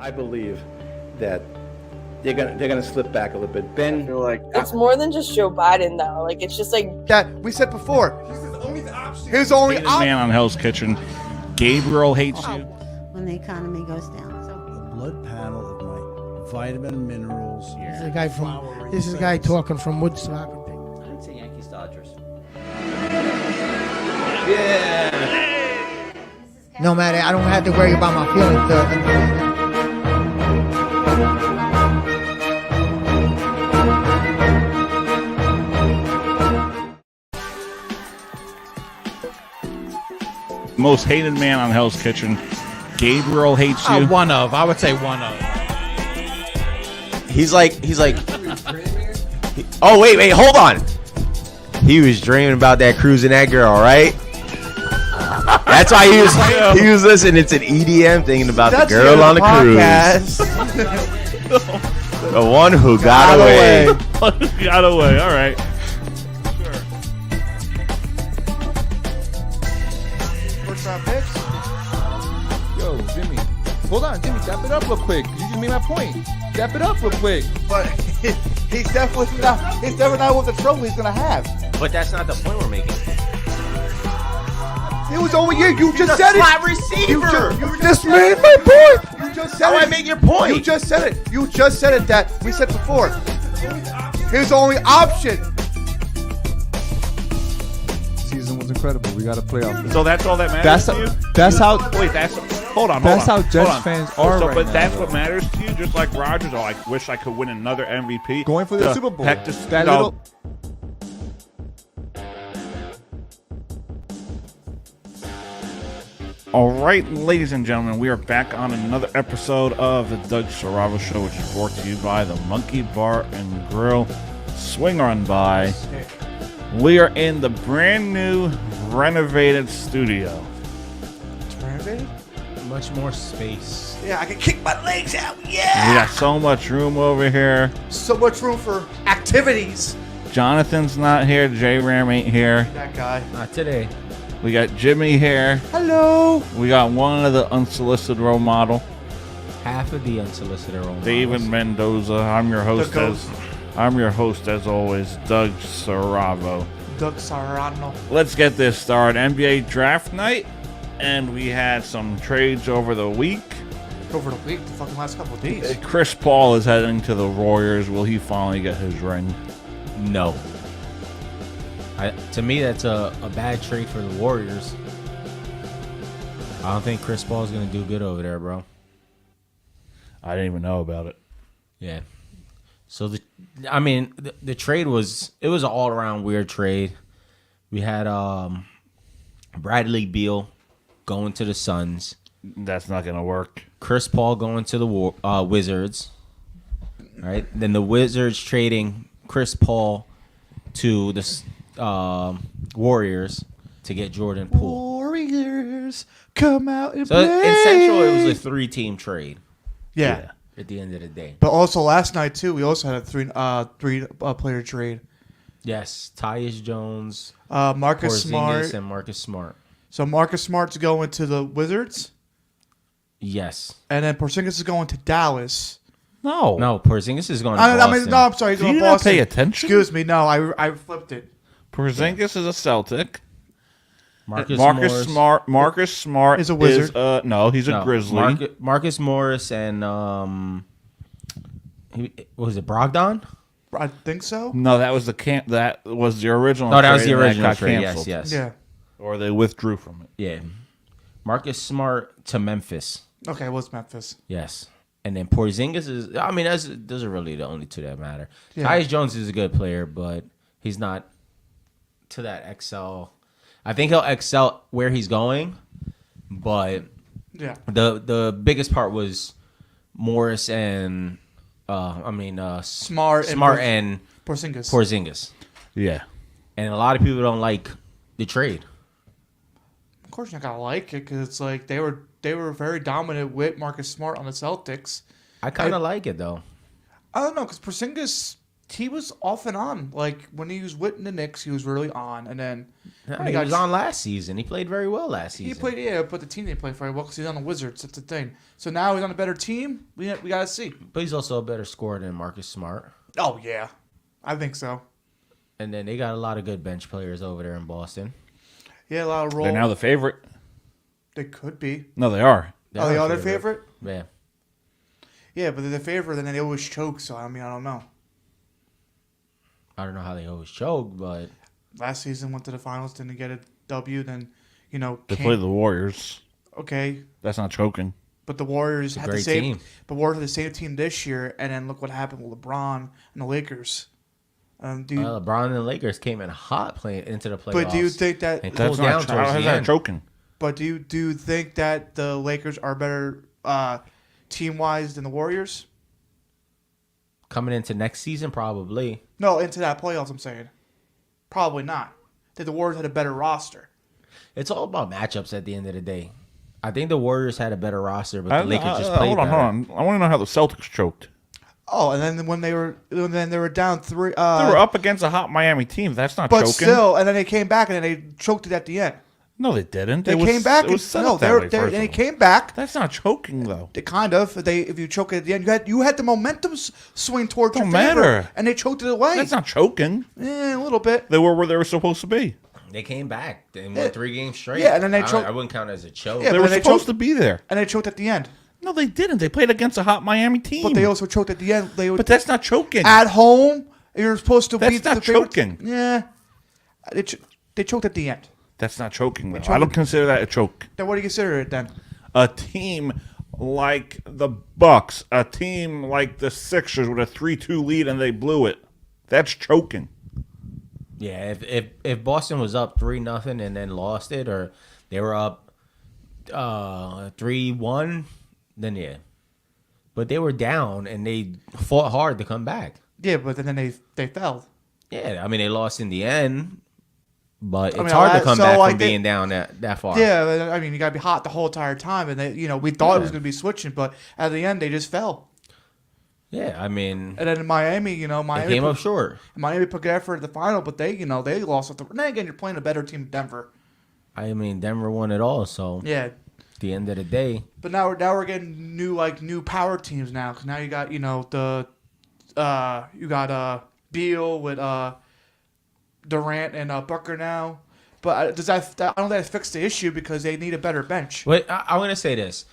I believe that they're gonna slip back a little bit. Ben, I feel like It's more than just Joe Biden, though. Like, it's just like that we said before. His only Hated option. man on Hell's Kitchen. Gabriel hates you. when the economy goes down. So A blood panel of my vitamin minerals. This is a guy talking from Woodstock. I'd say Yankees Dodgers. No matter, I don't have to worry about my feelings. Most hated man on Hell's Kitchen. Gabriel hates you. One of. I would say one of. he's like. Oh wait, hold on. He was dreaming about that cruising that girl, right? That's why he was listening to EDM, thinking about the girl on the cruise, the one who got away. Got away. All right. First round picks. Yo, Jimmy. Hold on, Jimmy. Dap it up real quick. You just made my point. Dap it up real quick. But he's definitely not what the trouble he's gonna have. But that's not the point we're making. It was over here. You just said it. Slot receiver. You just made my point. You just said How it. I make your point? You just said it. You just said it that we said before. His only option. Season was incredible. We got a playoff. So that's all that matters to you? That's how. Wait, hold on. That's how hold Jets on. fans are So, right but now, that's though. what matters to you. Just like Rodgers, I wish I could win another MVP. Going for the Super Bowl. Heck, That little. All right, ladies and gentlemen, we are back on another episode of the Doug Saravo Show, which is brought to you by the Monkey Bar and Grill. Swing on by. We are in the brand new renovated studio. It's renovated? Much more space. Yeah, I can kick my legs out. We Yeah. got so much room over here. So much room for activities. Jonathan's not here. J-Ram ain't here. That guy. Not today. We got Jimmy here. Hello. We got one of the unsolicited role model, Half of the unsolicited role David models. Mendoza. I'm your host as always, Doug Saravo. Doug Serrano. Let's get this started. NBA draft night, and we had some trades over the week. Over the week, the fucking last couple of days. Chris Paul is heading to the Warriors. Will he finally get his ring? No. To me, that's a bad trade for the Warriors. I don't think Chris Paul is going to do good over there, bro. I didn't even know about it. Yeah. So the trade was an all around weird trade. We had Bradley Beal going to the Suns, That's not going to work. Chris Paul going to the Wizards. All right. Then the Wizards trading Chris Paul to the Warriors to get Jordan Poole. Warriors, come out and So play. essentially, it was a 3-team trade. Yeah. At the end of the day. But also last night too, we also had a three player trade. Yes, Tyus Jones, Marcus Porzingis, Smart. and Marcus Smart. So Marcus Smart's going to the Wizards, Yes. and then Porzingis is going to Dallas. No. No, Porzingis is going to I Boston. mean, no, I'm sorry, he's Do going you to not Boston. pay attention? Excuse me, no, I flipped it. Porzingis is a Celtic. Marcus Smart Is a Wizard. No, he's a Grizzly. Marcus Morris and what was it Brogdon? I think so. No, that was That was the original. No, that was trade the and original got trade. canceled. Yes. Yeah. Or they withdrew from it. Yeah. Marcus Smart to Memphis. Okay, it was Memphis. Yes. And then Porzingis is. I mean, those are really the only two that matter. Yeah. Tyus Jones is a good player, but he's not to that excel. I think he'll excel where he's going, but Yeah. the biggest part was Morris and Smart and Porzingis. Porzingis. Yeah. And a lot of people don't like the trade. Of course, you're not gonna like it because it's like they were very dominant with Marcus Smart on the Celtics. I kind of like it though. I don't know because Porzingis he was off and on. Like when he was with the Knicks, he was really on, and then when He was on last season. He played very well last season. he played, yeah, but the team didn't play very well because he's on the Wizards. That's the thing. So now he's on a better team. We gotta see. But he's also a better scorer than Marcus Smart. Oh yeah, I think so. And then they got a lot of good bench players over there in Boston. Yeah, a lot of role. They're now the favorite. They could be. No, they are. Oh, they are their favorite? Yeah. Yeah, but they're the favorite, and then they always choke. So I mean, I don't know. I don't know how they always choke, but Last season went to the finals, didn't get a W. Then, they played the Warriors. Okay, That's not choking. but the Warriors a had the great same. team. The Warriors had the same team this year, and then look what happened with LeBron and the Lakers. Dude, LeBron and the Lakers came in hot playing into the playoffs. but do you think that? And That's cooled down not towards how's the that end. choking. But do you think that the Lakers are better team wise than the Warriors? Coming into next season, probably. No, into that playoffs. I'm saying, probably not. That the Warriors had a better roster. It's all about matchups at the end of the day. I think the Warriors had a better roster, but the Lakers just played hold on, better. hold on. I want to know how the Celtics choked. Oh, and then when they were down 3. They were up against a hot Miami team. That's not but choking. still, and then they came back and then they choked it at the end. No, they didn't. They It was- came back. It was set No, up that they way, were, first and they of all. came back. That's not choking, though. They kind of. If you choke it at the end, you had the momentum swing towards Don't your favor, matter. and they choked it away. That's not choking. A little bit. They were where they were supposed to be. They came back and won 3 games straight. Yeah, and then they I choked. wouldn't count it as a choke. Yeah, They but were they supposed choked- to be there. And they choked at the end. No, they didn't. They played against a hot Miami team. But they also choked at the end. But that's not choking. At home, you're supposed to That's beat not the favorite. choking. Yeah, they choked at the end. That's not choking, though. choked- I don't consider that a choke. Then what do you consider it then? A team like the Bucks, a team like the Sixers with a 3-2 lead and they blew it. That's choking. Yeah, if Boston was up 3-0 and then lost it, or they were up 3-1, then yeah. But they were down and they fought hard to come back. Yeah, but then they fell. Yeah, I mean they lost in the end, but it's mean, hard to come so back I from think- being down that far. Yeah, I mean you gotta be hot the whole entire time, and we thought it was Yeah. gonna be switching, but at the end they just fell. Yeah, I mean And then in Miami, they Miami came up short. Miami put effort at the final, but they lost. And then again, you're playing a better team, Denver. I mean Denver won it all, so Yeah, at the end of the day, but now we're getting new power teams now, because now you got Beal with Durant and Booker now. But I don't think that fix the issue because they need a better bench. Wait, I'm going to say this.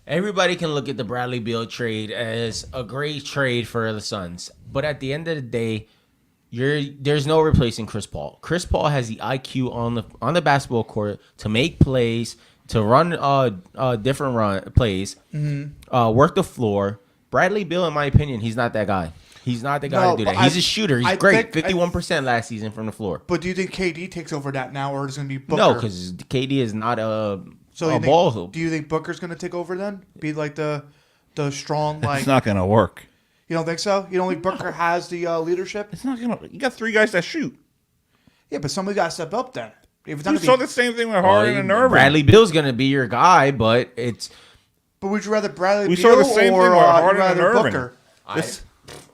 Everybody can look at the Bradley Beal trade as a great trade for the Suns, but at the end of the day, there's no replacing Chris Paul. Chris Paul has the IQ on the basketball court to make plays, to run different plays, work the floor. Bradley Beal, in my opinion, he's not that guy. He's not the guy No, to do that. but He's a shooter. He's great. think- 51% last season from the floor. But do you think KD takes over that now, or is it going to be Booker? No, because KD is not a you ball think, hoop. do you think Booker's going to take over then? Be like the strong, like... It's not going to work. You don't think so? You don't think Booker has the leadership? It's not going to. You got 3 guys that shoot. Yeah, but somebody got to step up then. If it's not You gonna saw be, the same thing with Harden and Irving. Bradley Beal's going to be your guy, but it's... but would you rather Bradley We Beal saw the same or thing with Harden you rather and Irving. Booker?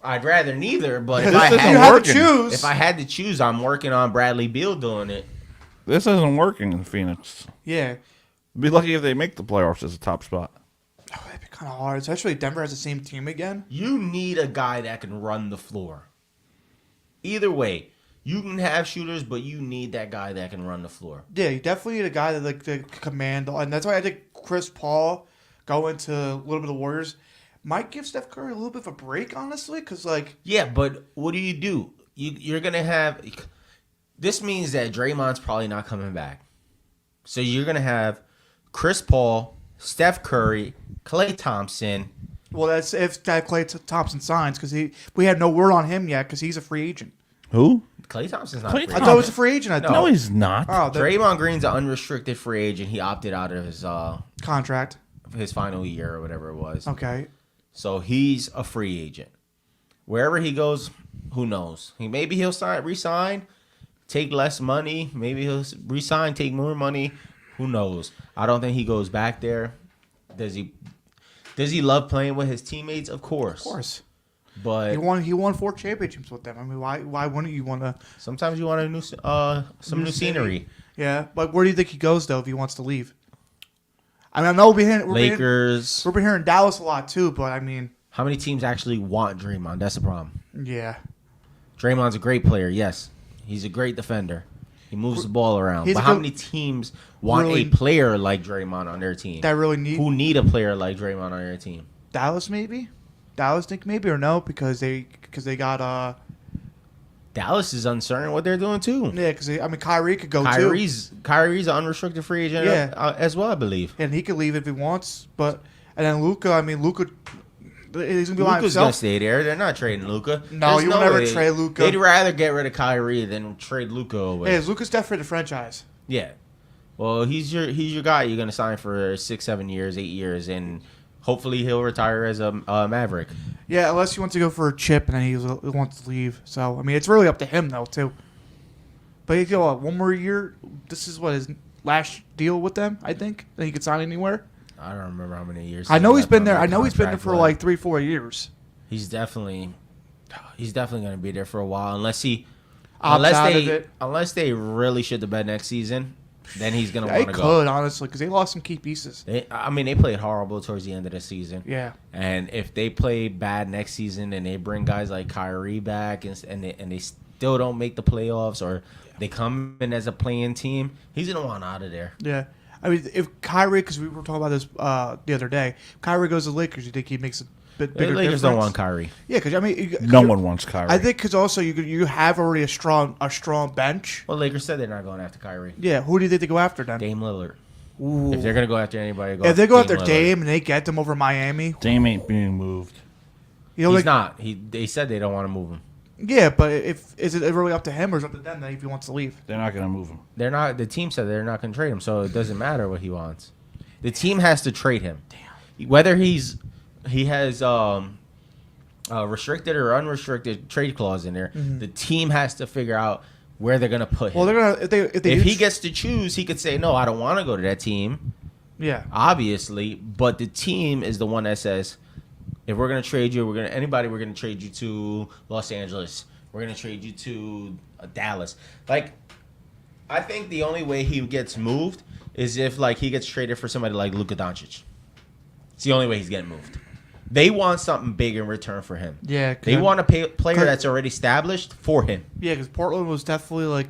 I'd rather neither, but if This I isn't had, You have working. to choose. if I had to choose, I'm working on Bradley Beal doing it. This isn't working in Phoenix. Yeah. Be lucky if they make the playoffs as a top spot. Oh, that'd be kind of hard, especially if Denver has the same team again. You need a guy that can run the floor. Either way, you can have shooters, but you need that guy that can run the floor. Yeah, you definitely need a guy that like to command, and that's why I think Chris Paul going to a little bit of the Warriors might give Steph Curry a little bit of a break, honestly, because like Yeah, but what do? You're gonna have. This means that Draymond's probably not coming back. So you're gonna have Chris Paul, Steph Curry, Klay Thompson. well, that's if that Klay Thompson signs because we had no word on him yet because he's a free agent. Who? Klay Thompson's not. Klay a free I agent. thought he was a free agent. I No. thought No, he's not. oh, the Draymond Green's an unrestricted free agent. He opted out of contract. his final year or whatever it was. Okay, So he's a free agent. Wherever he goes, who knows? Maybe he'll resign, take less money. Maybe he'll resign, take more money. Who knows? I don't think he goes back there. Does he love playing with his teammates? Of course. of course. But He won 4 championships with them. I mean, why wouldn't you want to? sometimes you want a new some new scenery. Yeah, but where do you think he goes though if he wants to leave? I mean, I know we're Lakers. We're hearing Dallas a lot too, but I mean, How many teams actually want Draymond? That's the problem. yeah, Draymond's a great player, yes. He's a great defender. He moves the ball around. He's But a how good- many teams want really- a player like Draymond on their team? that really need Who need a player like Draymond on their team? Dallas maybe. Dallas think maybe or no because they got Dallas is uncertain what they're doing too. yeah because I mean Kyrie could go Kyrie's an unrestricted free agent Yeah. as well, I believe. too, and he could leave if he wants. But and then Luka, I mean Luka, he's gonna be by Luka's gonna himself. stay there. They're not trading Luka. No, you will never trade Luka. They'd rather get rid of Kyrie than trade Luka away. Yeah, Luka's definitely the franchise. Yeah. Well, he's your guy. You're gonna sign for 6, 7 years, 8 years, and hopefully he'll retire as a Maverick. Yeah, unless he wants to go for a chip and then he wants to leave. So I mean, it's really up to him though too. But he's got one more year. This is what his last deal with them. I think that he could sign anywhere. I don't remember how many years. I know he's left been on there. that I know he's been there contract, for but like 3-4 years. He's definitely gonna be there for a while unless Opts out of it. unless they really shit the bed next season. Then he's gonna Yeah, want he to could go. honestly because they lost some key pieces. They played horrible towards the end of the season. Yeah. And if they play bad next season and they bring guys like Kyrie back and they still don't make the playoffs or they come in as a playing team, he's gonna want out of there. Yeah. I mean, if Kyrie, because we were talking about this the other day, Kyrie goes to the Lakers, you think he makes a bit The bigger Lakers difference? don't want Kyrie. Yeah, because I mean, No one wants Kyrie. I think because also you have already a strong bench. Well, Lakers said they're not going after Kyrie. Yeah, who do you think they go after then? Dame Lillard. Ooh. If they're gonna go after anybody, If they go after Lillard. Dame and they get them over Miami, Dame ain't being moved. you know, He's like, not. They said they don't want to move him. yeah, but is it really up to him or is it up to them then if he wants to leave? They're not going to move him. They're not. The team said they're not going to trade him, so it doesn't matter what he wants. The team has to trade him. Damn. Whether he has restricted or unrestricted trade clause in there, the team has to figure out where they're going to put him. Well, they're gonna if if he gets to choose, he could say, "No, I don't want to go to that team." yeah. Obviously, but the team is the one that says, if we're gonna trade you, we're gonna trade you to Los Angeles. We're gonna trade you to Dallas. Like, I think the only way he gets moved is if like he gets traded for somebody like Luka Doncic. It's the only way he's getting moved. They want something big in return for him. Yeah, They want a player that's already established for him. Yeah, because Portland was definitely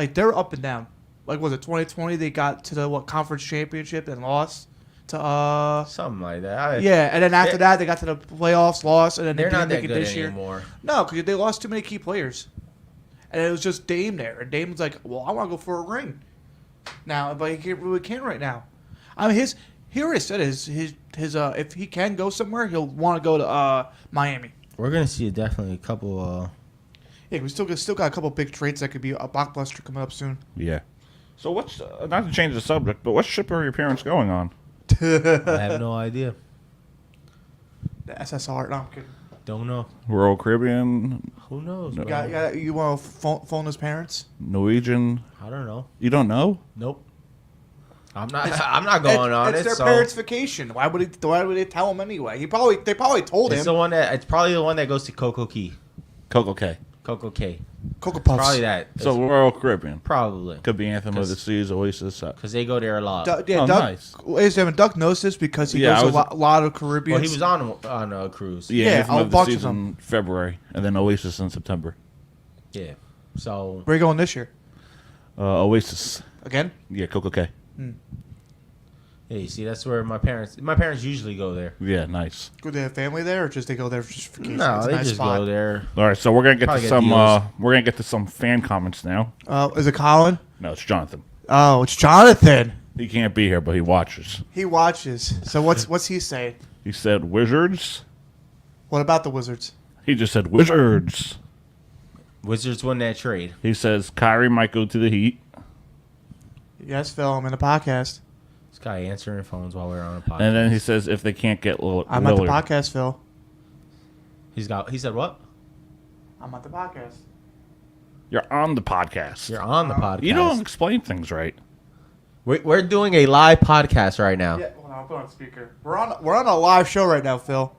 they're up and down. Like, was it 2020? They got to the conference championship and lost to Something like that. yeah, and then after that they got to the playoffs, lost, and then They're they not didn't that make it good this year. anymore. No, because they lost too many key players, and it was just Dame there, and Dame was like, "Well, I want to go for a ring now," but he can't right now. I mean, he already said his if he can go somewhere, he'll want to go to Miami. We're gonna see definitely a couple. Yeah, we still got a couple big trades that could be a blockbuster coming up soon. Yeah. So what's, not to change the subject, but what ship are your parents going on? I have no idea. The SSR. No, I'm kidding. Don't know. Royal Caribbean, Who knows? No. bro? You want to phone his parents? Norwegian. I don't know. You don't know? Nope. I'm not going on It's it. their so parents' vacation. Why would they tell him anyway? They probably told it's him. it's probably the one that goes to Coco Key. Coco K. Coco K. Cocoa Puffs. Probably that. So Royal Caribbean. Probably. Could be Anthem of the 'Cause- Seas, Oasis. Because they go there a lot. Doug, Oh, nice. Ladies and gentlemen, Doug knows this because he Yeah, goes I a was- lot of Caribbean. Well, he was on a cruise. Yeah, Yeah, Anthem a of the bunch of Seas them. in February, and then Oasis in September. Yeah. So Where are you going this year? Oasis. Again? Yeah, Coco K. yeah, you see, that's where my parents usually go there. Yeah, nice. Do they have family there, or just they go there for just vacation? No, It's a they nice just spot. go there. All right, so we're gonna get Probably to get some. deals. We're gonna get to some fan comments now. Is it Colin? No, it's Jonathan. Oh, it's Jonathan. He can't be here, but he watches. He watches. So what's he saying? He said Wizards. What about the Wizards? He just said Wizards. Wizards won that trade. He says Kyrie might go to the Heat. Yes, Phil. I'm in the podcast. This guy answering phones while we're on a podcast. And then he says if they can't get Lillard. I'm at the podcast, Phil. He said what? I'm at the podcast. You're on the podcast. You're on the podcast. You don't explain things right. We're doing a live podcast right now. Yeah, hold on, I'll put on speaker. We're on a live show right now, Phil.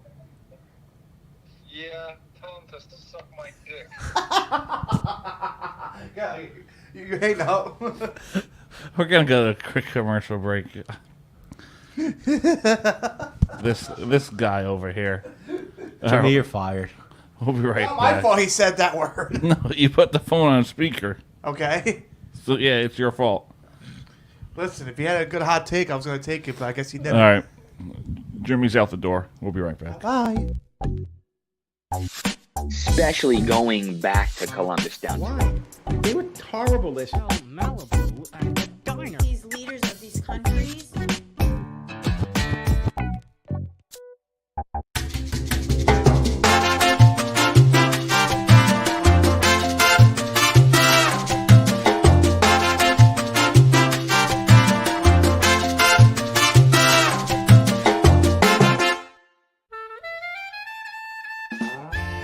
Yeah, you hate now. We're gonna go to a quick commercial break. This guy over here. Jimmy, you're fired. We'll be right Not my back. fault he said that word. No, you put the phone on speaker. Okay. So yeah, it's your fault. Listen, if you had a good hot take, I was going to take it, but I guess you didn't. All right. Jimmy's out the door. We'll be right back. Bye. Especially going back to Columbus down. Why? They were horrible this. Malibu and the diner. These leaders of these countries.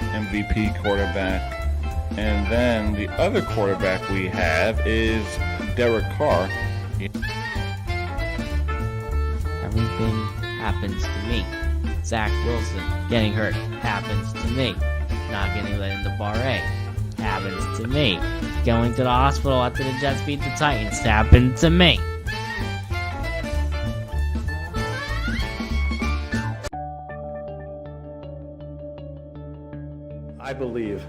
MVP quarterback. And then the other quarterback we have is Derek Carr. Everything happens to me. Zach Wilson getting hurt happens to me. Not getting let into Bar A happens to me. Going to the hospital after the Jets beat the Titans happened to me. I believe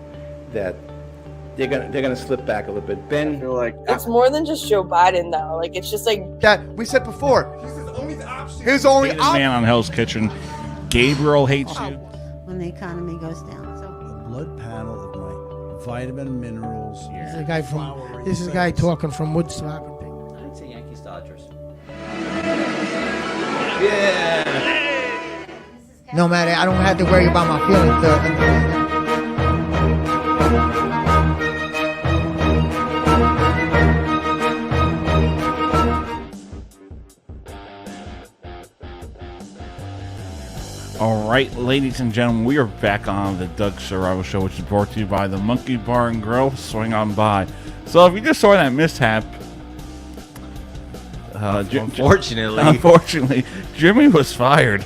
that they're gonna slip back a little bit. Ben, It's more than just Joe Biden, though. Like, it's just like That we said before. He's his only option. His only He's the man on Hell's Kitchen. Gabriel hates you. When the economy goes down. So The blood panel of my vitamin minerals. This is a guy from. This is a guy talking from Woodstock. I'd say Yankees Dodgers. No matter, I don't have to worry about my feelings. All right, ladies and gentlemen, we are back on the Doug Serravo Show, which is brought to you by the Monkey Bar and Grill. Swing on by. So if you just saw that mishap, unfortunately, Jimmy was fired.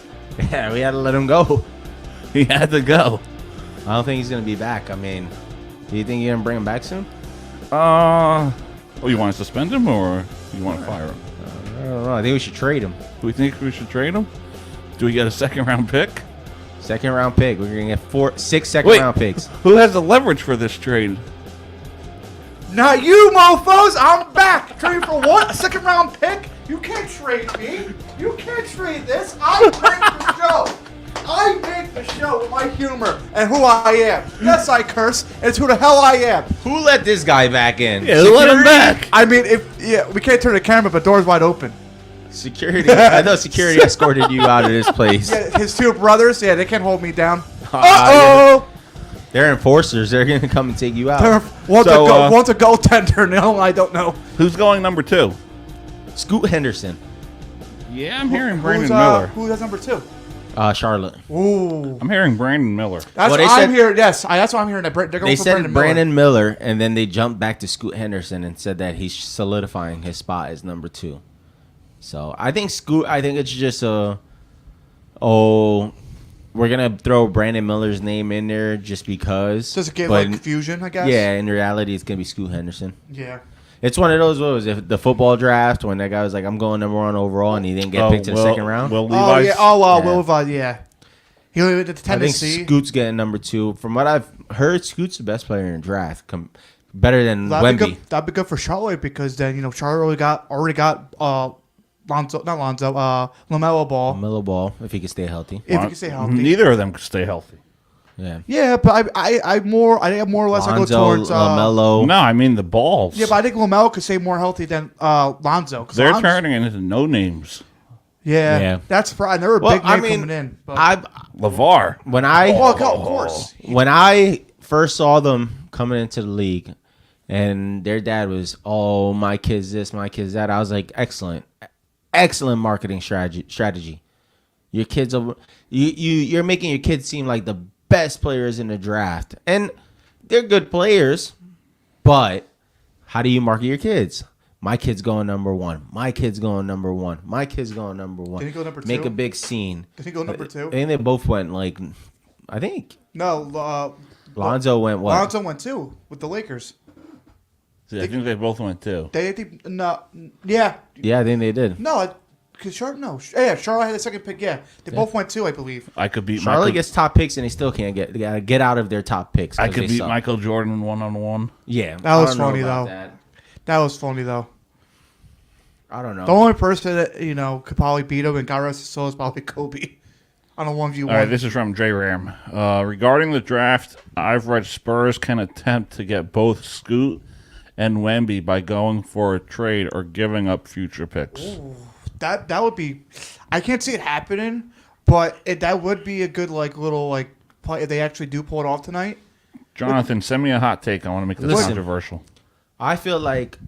Yeah, we had to let him go. He had to go. I don't think he's gonna be back. I mean, do you think you're gonna bring him back soon? Oh, you want to suspend him or you want to fire him? I don't know. I think we should trade him. Do we think we should trade him? Do we get a second-round pick? Second-round pick. We're gonna get 6 Wait, second-round picks. Who has the leverage for this trade? Not you, mofos! I'm back! Trade for what? A second round pick? You can't trade me! You can't trade this! I make the show! I make the show with my humor and who I am. Yes, I curse. It's who the hell I am. Who let this guy back in? Yeah, let him back. I mean, we can't turn the camera, but door's wide open. Security. I thought security escorted you out of this place. Yeah, his two brothers, they can't hold me down. Uh-oh! They're enforcers. They're gonna come and take you out. One's a goaltender, no, I don't know. Who's going number 2? Scoot Henderson. Yeah, I'm hearing Brandon Miller. Who has number 2? Charlotte. Ooh. I'm hearing Brandon Miller. That's what I'm hearing. Yes, that's what I'm hearing. They're going They for said Brandon Miller, and then they jumped back to Scoot Henderson and said that he's solidifying his spot as number 2. So I think it's just we're gonna throw Brandon Miller's name in there just because. Does it give like confusion? I guess. Yeah, in reality, it's gonna be Scoot Henderson. Yeah. It's one of those. What was it? The football draft when that guy was like, "I'm going number 1 overall," and he didn't get picked in the second round. Will Levi's. Will Levis. Yeah. He went to Tennessee. I think Scoot's getting number 2. From what I've heard, Scoot's the best player in the draft. Better than Wemby. That'd be good for Charlotte because then Charlotte already got LaMelo Ball. LaMelo Ball, if he can stay healthy. If he can stay healthy. Neither of them could stay healthy. Yeah. Yeah, but I think more or less I go towards LaMelo. No, I mean the balls. Yeah, but I think LaMelo could stay more healthy than Lonzo. They're turning into no names. Yeah. That's right. They're a big name coming in. But LeVar. of course. When I first saw them coming into the league, and their dad was, "Oh, my kid's this, my kid's that," I was like, "Excellent marketing strategy. Your kids are you're making your kids seem like the best players in the draft, and they're good players, but how do you market your kids? My kid's going number 1. My kid's going number 1. My kid's going number 1. Did he go number 2? Make a big scene. Did he go number 2? I think they both went I think. No, Lonzo went what? Lonzo went too with the Lakers. See, I think they both went too. They think no, yeah, Yeah, I think they did. no, because Charlotte had the second pick. Yeah, they both went too, I believe. I could beat Charlotte Michael. gets top picks and they still can't get. They gotta get out of their top picks. I 'cause could they beat suck. Michael Jordan 1-on-1. Yeah, That was I don't know funny about though. that. That was funny though. I don't know. The only person that could probably beat him and got rest his soul is probably Kobe on a 1v1. All right, this is from J Ram. Regarding the draft, I've read Spurs can attempt to get both Scoot and Wemby by going for a trade or giving up future picks. Ooh, that would be. I can't see it happening, but that would be a good little play if they actually do pull it off tonight. Jonathan, send me a hot take. I want to make this Listen. controversial. I feel like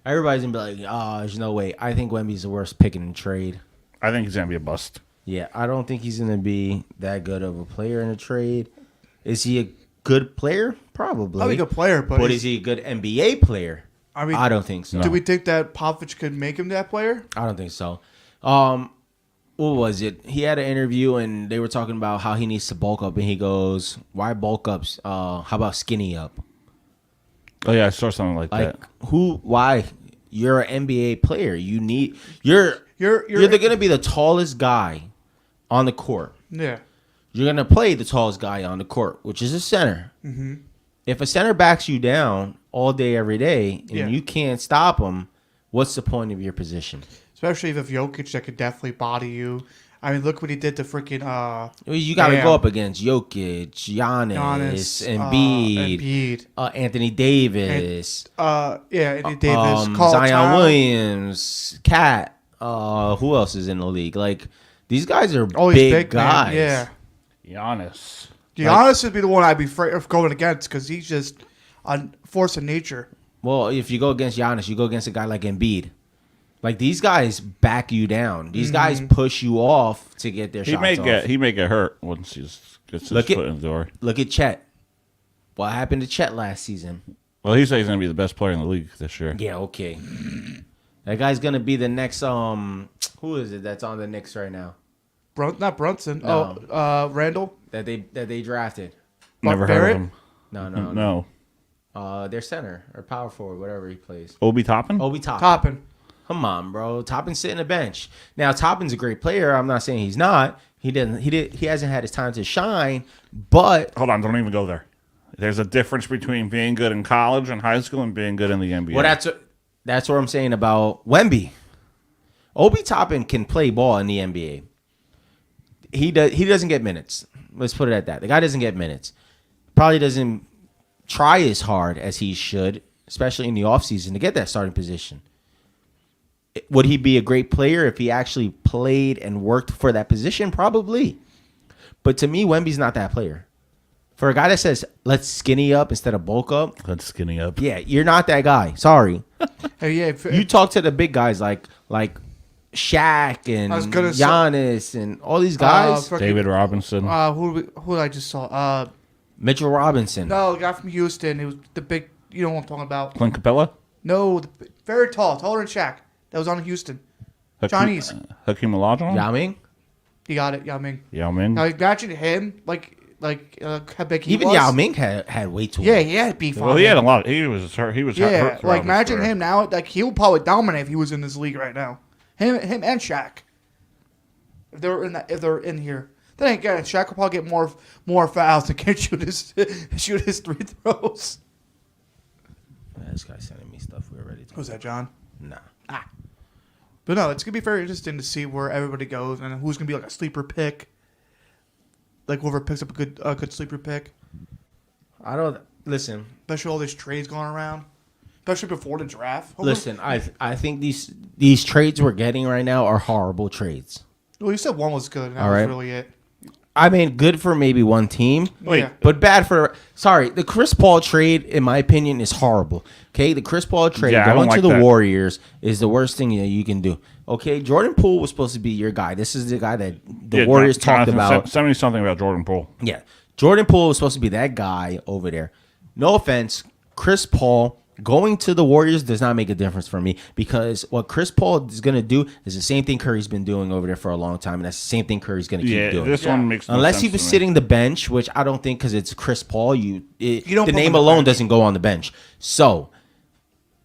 everybody's gonna be like, "Oh, there's no way." I think Wemby's the worst pick in the trade. I think he's gonna be a bust. Yeah, I don't think he's gonna be that good of a player in a trade. Is he a good player? Probably. Probably a good player, but is he a good NBA player? I mean, I don't think so. Do we think that Popovich could make him that player? I don't think so. What was it? He had an interview and they were talking about how he needs to bulk up, and he goes, "Why bulk up? How about skinny up?" Oh yeah, I saw something like that. Why? You're an NBA player. You're gonna be the tallest guy on the court. Yeah. You're gonna play the tallest guy on the court, which is a center. Mm-hmm. If a center backs you down all day, every day, and you can't stop him, what's the point of your position? Especially if Jokic that could definitely body you. I mean, look what he did to freaking. You got to go up against Jokic, Giannis, Embiid, Anthony Davis. Anthony Davis, Zion Williams, Cat. Who else is in the league? Like, these guys are big guys. Man. Yeah. Giannis. Giannis would be the one I'd be afraid of going against because he's just a force of nature. Well, if you go against Giannis, you go against a guy like Embiid. Like, these guys back you down. These guys push you off to get their shots off. He may get hurt once he gets his foot in the door. Look at Chet. What happened to Chet last season? Well, he said he's going to be the best player in the league this year. Yeah, okay. That guy's going to be the next, who is it that's on the Knicks right now? Not Brunson. No. Randall? That they drafted. Never heard of him. No. Their center or power forward, whatever he plays. Obi Toppin? Toppin. Come on, bro. Toppin's sitting the bench. Now, Toppin's a great player. I'm not saying he's not. He hasn't had his time to shine, but hold on, don't even go there. There's a difference between being good in college and high school and being good in the NBA. Well, that's what I'm saying about Wemby. Obi Toppin can play ball in the NBA. He doesn't get minutes. Let's put it at that. The guy doesn't get minutes. Probably doesn't try as hard as he should, especially in the offseason, to get that starting position. Would he be a great player if he actually played and worked for that position? Probably. But to me, Wemby's not that player. For a guy that says, let's skinny up instead of bulk up. Let's skinny up. Yeah, you're not that guy. Sorry. You talk to the big guys like Shaq and Giannis and all these guys. David Robinson. Who I just saw? Mitchell Robinson. No, the guy from Houston. It was the big, you know what I'm talking about. Clint Capella? No, very tall, taller than Shaq. That was on Houston. Chinese. Hakeem Olajuwon? Yao Ming? You got it, Yao Ming. Yao Ming? Now imagine him, how big he was. Even Yao Ming had way too. Yeah, he had beef on Well, he him. had a lot. He was hurt. He was hurt. Like imagine him now. Like he would probably dominate if he was in this league right now. Him and Shaq. If they're in here, then again, Shaq will probably get more fouls and can't shoot his 3 throws. This guy's sending me stuff we already. Who's that, John? Nah. But no, it's gonna be very interesting to see where everybody goes and who's gonna be like a sleeper pick. Like whoever picks up a good sleeper pick. I don't listen. Especially all these trades going around, especially before the draft. Listen, I think these trades we're getting right now are horrible trades. Well, you said one was good. And that all right, was really it. I mean, good for maybe one team, but bad for. Sorry, the Chris Paul trade, in my opinion, is horrible. Okay, the Chris Paul trade going to the Warriors is the worst thing that you can do. Okay, Jordan Poole was supposed to be your guy. This is the guy that the Warriors talked about. Send me something about Jordan Poole. Yeah, Jordan Poole was supposed to be that guy over there. No offense, Chris Paul Going to the Warriors does not make a difference for me because what Chris Paul is going to do is the same thing Curry's been doing over there for a long time, and that's the same thing Curry's going to keep doing. This one makes no unless he sense was to me. sitting the bench, which I don't think because it's Chris Paul. don't The put him name on the alone bench. doesn't go on the bench. So,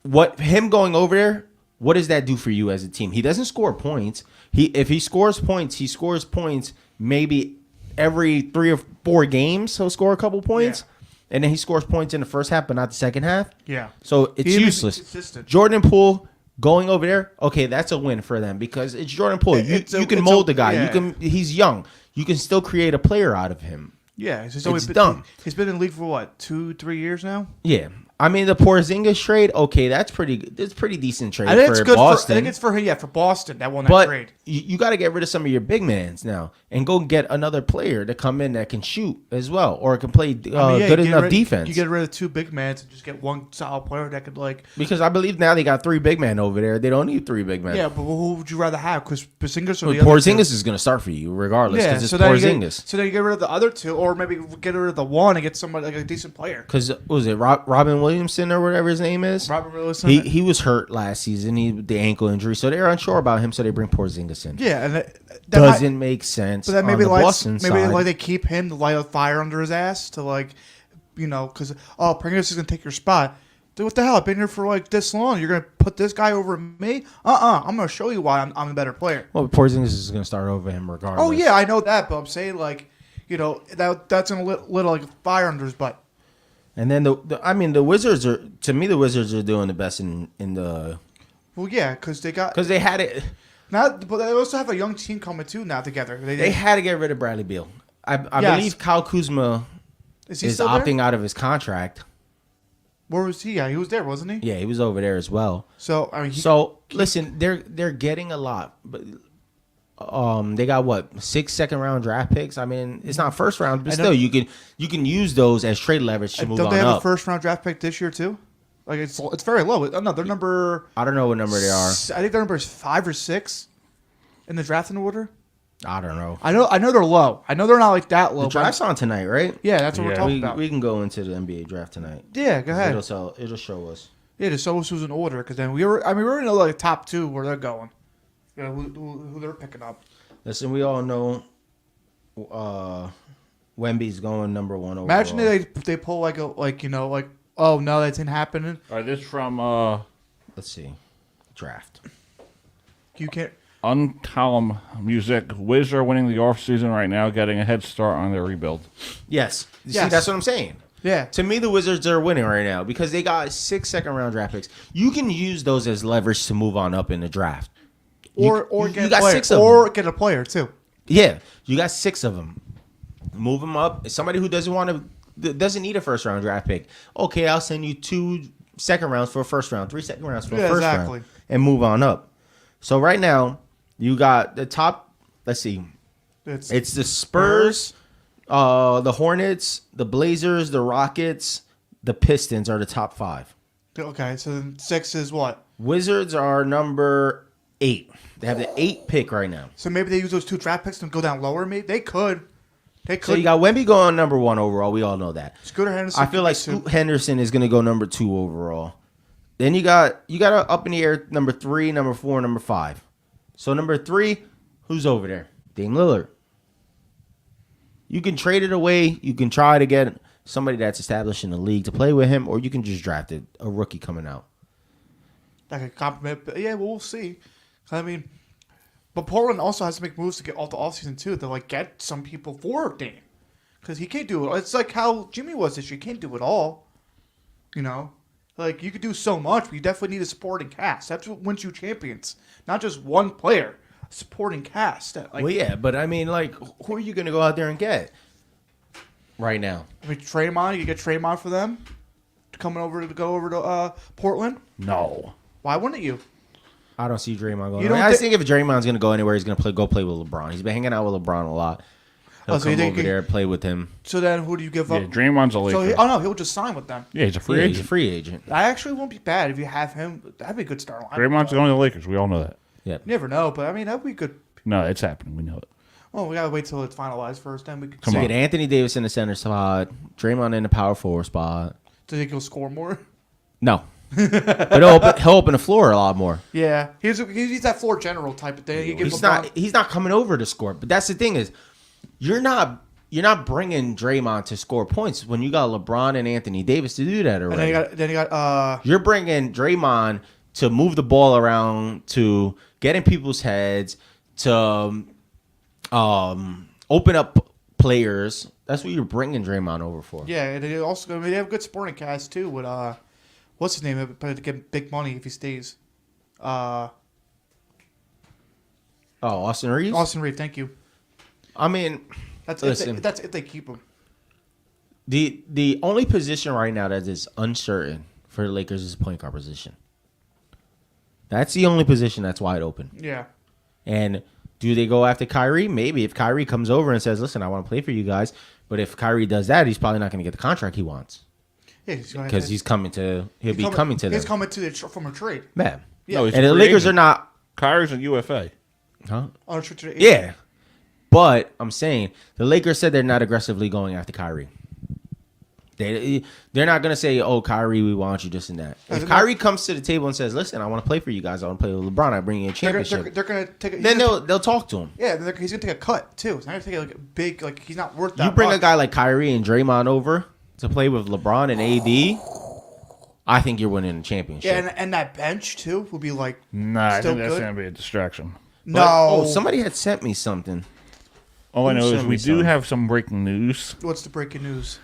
what him going over there? What does that do for you as a team? He doesn't score points. If he scores points maybe every 3 or 4 games. He'll score a couple points. And then he scores points in the first half, but not the second half. Yeah. So it's He was useless. consistent. Jordan Poole going over there, okay, that's a win for them because it's Jordan Poole. You can mold the guy. He's young. You can still create a player out of him. Yeah, he's It's done. He's been in the league for what, 2-3 years now? Yeah. I mean, the Porzingis trade, okay, that's pretty decent trade I think for it's good Boston. I think it's for Boston that won that But trade. you got to get rid of some of your big mans now and go get another player to come in that can shoot as well or can play good you enough defense. You get rid of 2 big men and just get one solid player that could Because I believe now they got 3 big men over there. They don't need 3 big men. Yeah, but who would you rather have? Because Porzingis or Well, the other Porzingis 2? is going to start for you regardless because it's so then Porzingis. so then you get rid of the other 2, or maybe get rid of the one and get somebody like a decent player. Because was it Robin Williamson or whatever his name is? Robert Wilson. He was hurt last season. The ankle injury, so they're unsure about him. So they bring Porzingis in. Yeah, and that Doesn't make sense. But then maybe on the Boston side. like they keep him to light a fire under his ass to because Porzingis is gonna take your spot. Dude, what the hell? I've been here for like this long. You're gonna put this guy over me? I'm gonna show you why I'm a better player. Well, Porzingis is going to start over him regardless. Oh yeah, I know that, but I'm saying that's gonna lit like a fire under his butt. And then the Wizards are, to me, the Wizards are doing the best in the. Well, yeah, because they had it. But they also have a young team coming too now together. They had to get rid of Bradley Beal. I Yes. believe Kyle Kuzma Is he is still there? opting out of his contract. Where was he? Yeah, he was there, wasn't he? Yeah, he was over there as well. So I mean, listen, they're getting a lot, but they got what 6 second-round draft picks. I mean, it's not first round, but still, you can use those as trade leverage to move don't on they have up. a first round draft pick this year too? Like it's very low. No, their number. I don't know what number they are. I think their number is 5 or 6 in the drafting order. I don't know. I know they're low. I know they're not like that low. The draft's on tonight, right? Yeah, that's what we're talking about. We can go into the NBA draft tonight. Yeah, go ahead. It'll show us. Yeah, just show us who's in order because then we already know like top 2 where they're going. You know, who they're picking up. Listen, we all know Wemby's going number 1 overall. Imagine they pull like oh no, that didn't happen. All right, this from let's see, draft. You can't. Uncolumn Music. Wiz are winning the offseason right now, getting a head start on their rebuild. Yes. See, Yes. that's what I'm saying. Yeah. To me, the Wizards are winning right now because they got 6 second-round draft picks. You can use those as leverage to move on up in the draft. Or you get a got player, 6 of or them. get a player too. Yeah, you got 6 of them. Move them up. Somebody who doesn't need a first-round draft pick. Okay, I'll send you 2 second rounds for a first round, 3 second rounds for a first round, and move on up. So right now, you got the top. Let's see. It's the Spurs, the Hornets, the Blazers, the Rockets, the Pistons are the top 5. Okay, so then 6 is what? Wizards are number 8. They have the 8th pick right now. So maybe they use those 2 draft picks and go down lower. Maybe they could. So you got Wemby going number 1 overall. We all know that. Scooter Henderson. I feel like Scoot Henderson is going to go number 2 overall. Then you got a up in the air number 3, number 4, number 5. So number 3, who's over there? Dame Lillard. You can trade it away. You can try to get somebody that's established in the league to play with him, or you can just draft a rookie coming out. That could compliment. But yeah, we'll see. I mean, but Portland also has to make moves to get off the offseason too. To like get some people for Dame, because he can't do it. It's like how Jimmy was this year. He can't do it all. You know, like you could do so much, but you definitely need a supporting cast. That's what wins you champions. Not just one player, a supporting cast. That, like, Well, yeah, but I mean, like, who are you going to go out there and get right now? I mean, Draymond. You get Draymond for them to go over to Portland. No. Why wouldn't you? I don't see Draymond going. You don't I think if Draymond's going to go anywhere, he's going to go play with LeBron. He's been hanging out with LeBron a lot. He'll So you come think over there and play with him. So then, who do you give Yeah, up? Draymond's a So Laker. he'll just sign with them. Yeah, he's a free Yeah, agent. he's a free agent. I actually won't be bad if you have him. That'd be a good start line. Draymond's going to the Lakers. We all know that. Yeah. You never know, but I mean that'd be good. No, it's happening. We know it. Well, we gotta wait till it's finalized first. Then we can. So you get Anthony Davis in the center spot, Draymond in the power forward spot. Do you think he'll score more? No. But he'll open the floor a lot more. Yeah, he's that floor general type of thing. He gives He's not coming over to score. But that's the thing is, you're not bringing Draymond to score points when you got LeBron and Anthony Davis to do that already. And then you got You're bringing Draymond to move the ball around, to get in people's heads, to open up players. That's what you're bringing Draymond over for. Yeah, and they also they have a good supporting cast too with what's his name? But to get big money if he stays. Austin Reeves. Austin Reeves, thank you. I mean, That's listen. that's if they keep him. The only position right now that is uncertain for the Lakers is the point guard position. That's the only position that's wide open. Yeah. And do they go after Kyrie? Maybe if Kyrie comes over and says, "Listen, I want to play for you guys," but if Kyrie does that, he's probably not going to get the contract he wants. Yeah, because he'll be coming to them. He's coming to from a trade. Man. Yeah. No, he's And a the free Lakers agent. are not. Kyrie's a UFA. Huh? Unrestricted agent. Yeah. But I'm saying the Lakers said they're not aggressively going after Kyrie. They're not going to say, "Oh, Kyrie, we want you," this and that. If Kyrie comes to the table and says, "Listen, I want to play for you guys. I want to play with LeBron. I bring you a championship." They're going to take. Then they'll talk to him. Yeah, he's going to take a cut too. He's not going to take like a big he's not worth that. You bring much. a guy like Kyrie and Draymond over to play with LeBron and AD. I think you're winning a championship. Yeah, and that bench too would be like. Nah, I still think that's good. going to be a distraction. No. Somebody had sent me something. All I Who know is sent we me do something? have some breaking news. What's the breaking news?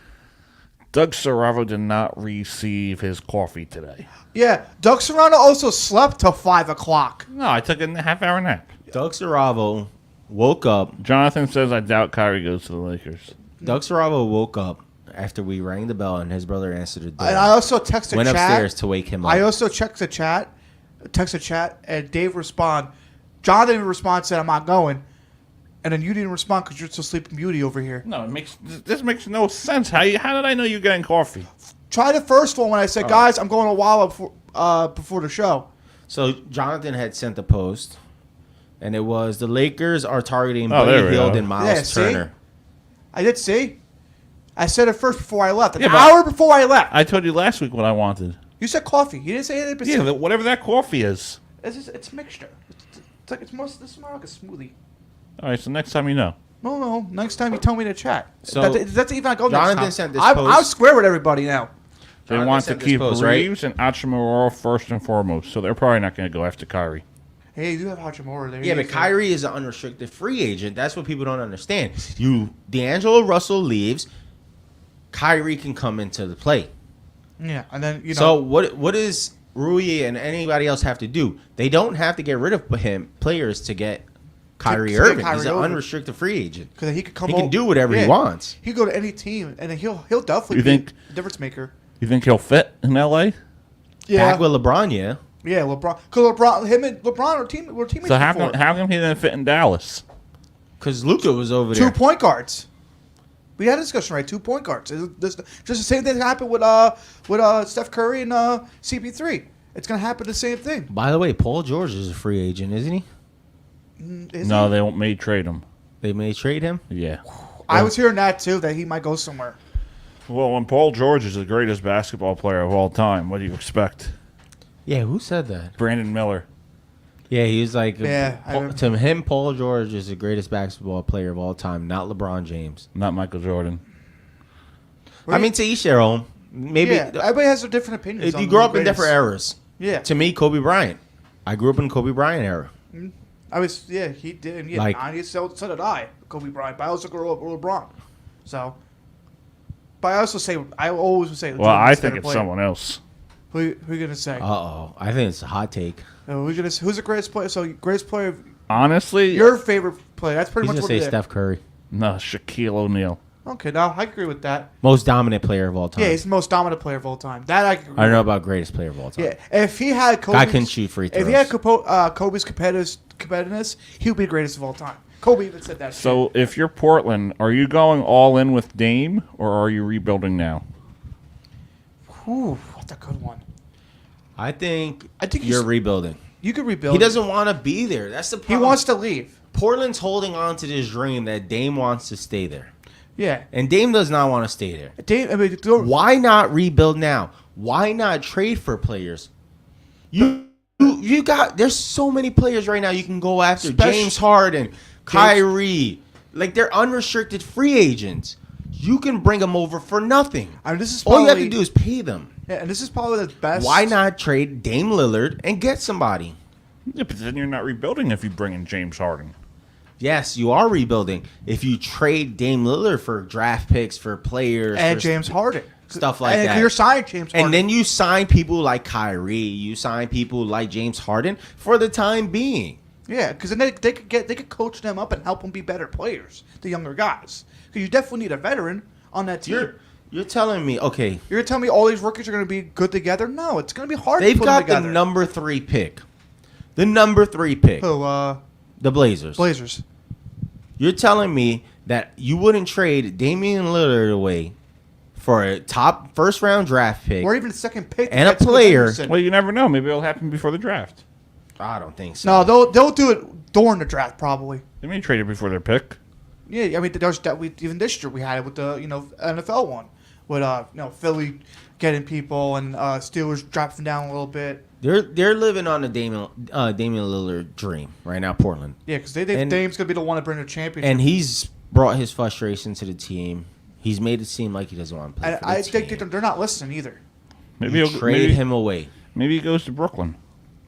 Doug Saravo did not receive his coffee today. Yeah, Doug Serrano also slept till 5 o'clock. No, I took a half-hour nap. Doug Saravo woke up. Jonathan says, I doubt Kyrie goes to the Lakers. Doug Saravo woke up after we rang the bell and his brother answered the door. And I also texted went chat. upstairs to wake him up. I also checked the chat, and Dave respond. John didn't respond, said I'm not going, and then you didn't respond because you're still Sleeping Beauty over here. No, this makes no sense. How did I know you're getting coffee? Try the first one when I said, guys, I'm going to Walla before the show. So Jonathan had sent the post, and it was the Lakers are targeting Oh, there Buddy we Hield go. and Miles Yeah, see? Turner. I did see. I said it first before I left. An Yeah, but- hour before I left. I told you last week what I wanted. You said coffee. You didn't say anything. Yeah, whatever that coffee is. It's a mixture. It's like it's more like a smoothie. All right, so next time you know. No. Next time you tell me to chat. So, that's even I go Jonathan next time. sent this I'm post. square with everybody now. They Jonathan want to sent this keep post, right? Reeves and Achimura first and foremost, so they're probably not going to go after Kyrie. Hey, you do have Hachimura there. Yeah, but Kyrie is an unrestricted free agent. That's what people don't understand. D'Angelo Russell leaves, Kyrie can come into the play. Yeah, and then So what does Rui and anybody else have to do? They don't have to get rid of players to get Kyrie to get Irving. Kyrie He's an over. unrestricted free agent. because he could come. He can over- do whatever he Yeah. wants. He could go to any team, and then he'll definitely You be think- a difference maker. You think he'll fit in L.A.? Yeah, Back with LeBron, yeah. yeah, LeBron. Because him and LeBron are teammates. So how before. come he didn't fit in Dallas? Because Luka was over 2 there. point guards. We had a discussion, right? 2 point guards. Just the same thing that happened with Steph Curry and CP3. It's gonna happen the same thing. By the way, Paul George is a free agent, isn't he? No, they may trade him. They may trade him. Yeah. I was hearing that too, that he might go somewhere. Well, when Paul George is the greatest basketball player of all time, what do you expect? Yeah, who said that? Brandon Miller. Yeah, he was like, Yeah, I remember. to him, Paul George is the greatest basketball player of all time, not LeBron James. Not Michael Jordan. I mean, to each their own. Maybe Yeah, everybody has their different opinions. you on grew the up in greatest. different eras. Yeah, To me, Kobe Bryant. I grew up in Kobe Bryant era. I was. Yeah, he did. Yeah, Like- 90s. So did I, Kobe Bryant. But I also grew up with LeBron. So, but I always would say. Well, I Jordan's think better it's player. someone else. Who you gonna say? Uh-oh. I think it's a hot take. Who's the greatest player? So greatest player. Honestly, Your favorite player. That's pretty He's much going to what say it is. Steph Curry. no, Shaquille O'Neal. Okay, now I agree with that. Most dominant player of all time. Yeah, he's the most dominant player of all time. That I agree I don't know with. about greatest player of all time. Yeah, if he had Kobe's, Guy couldn't shoot free If he had throws. Kobe's competitiveness, he would be the greatest of all time. Kobe even said that. So if you're Portland, are you going all in with Dame or are you rebuilding now? Ooh, that's a good one. I think you're you're rebuilding. You could rebuild. He doesn't want to be there. That's the He problem. wants to leave. Portland's holding on to this dream that Dame wants to stay there. Yeah. And Dame does not want to stay there. Dame, I mean, Why not rebuild now? Why not trade for players? You got there's so many players right now you can go after. James Harden, Kyrie, like they're unrestricted free agents. You can bring them over for nothing. I mean, this is all you have probably- to do is pay them. Yeah, and this is probably the best. Why not trade Dame Lillard and get somebody? Yeah, but then you're not rebuilding if you bring in James Harden. Yes, you are rebuilding. If you trade Dame Lillard for draft picks, for players, And for James Harden. stuff like And that. you're signing James Harden. And then you sign people like Kyrie, you sign people like James Harden for the time being. Yeah, because then they could coach them up and help them be better players, the younger guys. Because you definitely need a veteran on that team. You're telling me, okay, You're telling me all these rookies are going to be good together? No, it's going to be hard. they've to put got them together. the number 3 pick. The number 3 pick. Who? The Blazers. Blazers. You're telling me that you wouldn't trade Damian Lillard away for a top first round draft pick Or even a second pick. and a That's what player. Henderson. Well, you never know. Maybe it'll happen before the draft. I don't think so. No, they'll do it during the draft probably. They may trade it before their pick. Yeah, I mean, there's that even this year we had it with the NFL one with Philly getting people and Steelers dropping down a little bit. They're living on the Damian Lillard dream right now, Portland. Yeah, because they think Dame's gonna be the one to bring the championship. And he's brought his frustration to the team. He's made it seem like he doesn't want to play And for the I team. think they're not listening either. Maybe You trade him away. Maybe he goes to Brooklyn.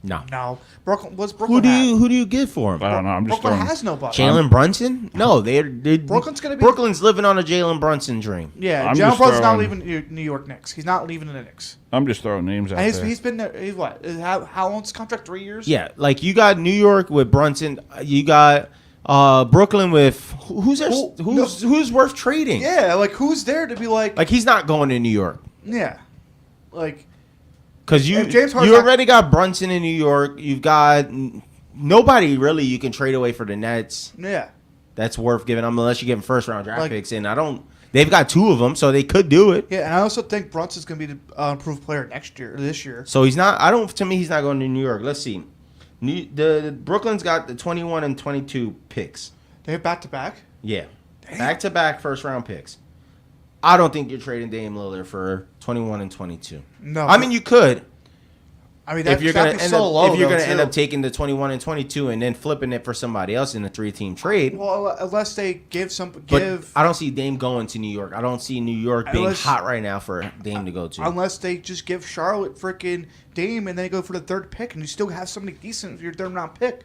No. Brooklyn. What's Who Brooklyn? do you get for him? I don't know. I'm just Brooklyn throwing. has nobody. Jalen Brunson? No, they're Brooklyn's gonna be- Brooklyn's living on a Jalen Brunson dream. Yeah, I'm Jalen just Brunson's not throwing- leaving New York Knicks. He's not leaving the Knicks. I'm just throwing names out And there. he's been there. He's what? How long's his contract? 3 years. Yeah, like you got New York with Brunson. You got Brooklyn with who's worth trading? Yeah, like who's there to be like? Like he's not going to New York Yeah, like because If James Harden- you already got Brunson in New York. You've got nobody really you can trade away for the Nets. yeah. That's worth giving them unless you give them first round draft Like- picks. And I don't. They've got 2 of them, so they could do it. Yeah, and I also think Brunson's going to be the improved player next year or this year. So he's not. I don't. To me, he's not going to New York. Let's see. The Brooklyn's got the 21 and 22 picks. They have back to back. Yeah, back to back first round picks. I don't think you're trading Dame Lillard for 21 and 22. No, I mean you could. I mean, If you're that'd gonna be end so up, low, if you're though, gonna end too. up taking the 21 and 22 and then flipping it for somebody else in a 3-team trade. Well, unless they give But I don't see Dame going to New York. I don't see New York being Unless- hot right now for Dame to go to. unless they just give Charlotte freaking Dame and then they go for the 3rd pick and you still have somebody decent for your 3rd round pick.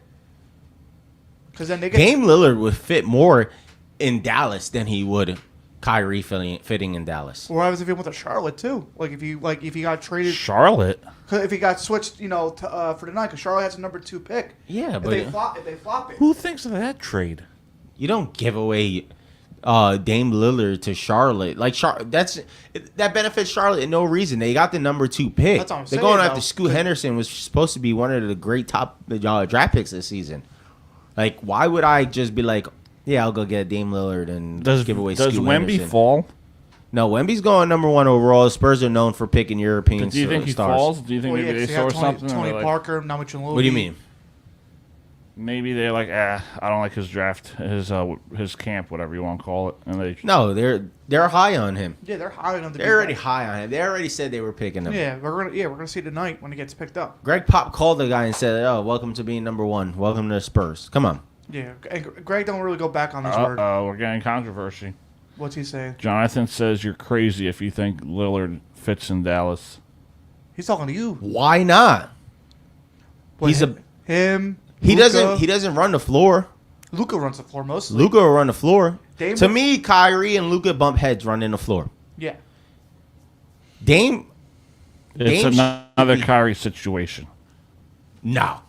Because then they get Dame Lillard would fit more in Dallas than he would Kyrie fitting in Dallas. Or what happens if he went to Charlotte too? Like if he got traded, Charlotte. 'cause if he got switched, to, for the night, because Charlotte has a number 2 pick. Yeah, if but they flop it. Who thinks of that trade? you don't give away Dame Lillard to Charlotte. Like that benefits Charlotte in no reason. They got the number 2 pick. That's what I'm They're saying, going though. after Scoot Henderson, was supposed to be one of the great top draft picks this season. Like, why would I just be like, yeah, I'll go get Dame Lillard and give away Does Scoot Wemby Henderson? fall? No, Wemby's going number 1 overall. The Spurs are known for picking European Do you think he stars. falls? Do you think Well, maybe yeah, they 'cause saw you got something? Tony and they're like, Parker, Namajunas. What do you mean? maybe they're like, I don't like his draft, his camp, whatever you want to call it, and they. No, they're high on him. Yeah, they're high on him. to They're be already back. high on him. They already said they were picking him. Yeah, we're gonna see tonight when he gets picked up. Greg Pop called the guy and said, "Oh, welcome to being number 1. Welcome to the Spurs. Come on." Yeah, and Greg don't really go back on his word. We're getting controversy. What's he saying? Jonathan says you're crazy if you think Lillard fits in Dallas. He's talking to you. Why not? What, He's him. He Luka? doesn't run the floor. Luka runs the floor mostly. Luka will run the floor. Dame To will- me, Kyrie and Luka bump heads running the floor. Yeah. It's Dame another Kyrie situation. No.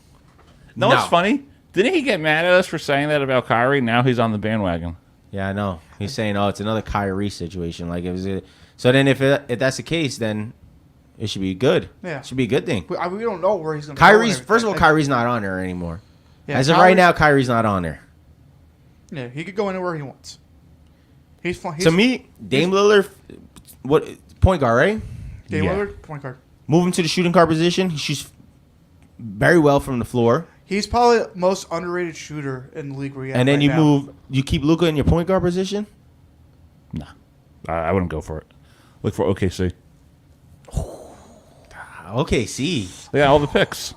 No, it's funny. Didn't he get mad at us for saying that about Kyrie? Now he's on the bandwagon. Yeah, I know. He's saying, "Oh, it's another Kyrie situation." Like, so then if that's the case, then it should be good. Yeah. It should be a good thing. We don't know where he's going to Kyrie's first of all, Kyrie's not on there anymore. Yeah, As of right now, Kyrie's not on there. Yeah, he could go anywhere he wants. He's fine. To me, Dame Lillard, what point guard, right? Dame Yeah. Lillard, point guard. Move him to the shooting guard position. He shoots very well from the floor. He's probably the most underrated shooter in the league. Where And then you keep Luka in your point guard position. Nah, I wouldn't go for it. Look for OKC. OKC. They got all the picks.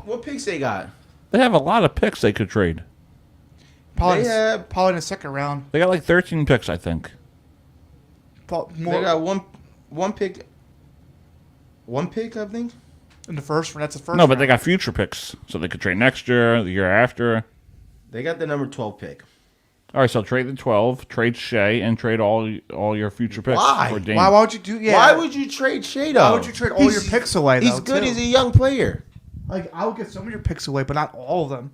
What picks they got? They have a lot of picks they could trade. Probably, They probably in the second round. They got like 13 picks, I think. They got one pick. One pick, I think. In the first round. That's the first. No, but round. they got future picks, so they could trade next year, the year after. They got the number 12 pick. All right, so trade the 12, trade Shea, and trade all your future picks. Why? For Dame. Why would you do? Yeah. Why would you trade Shea though? Why would you trade all your picks away? He's though, good. too? He's a young player. Like I would get some of your picks away, but not all of them.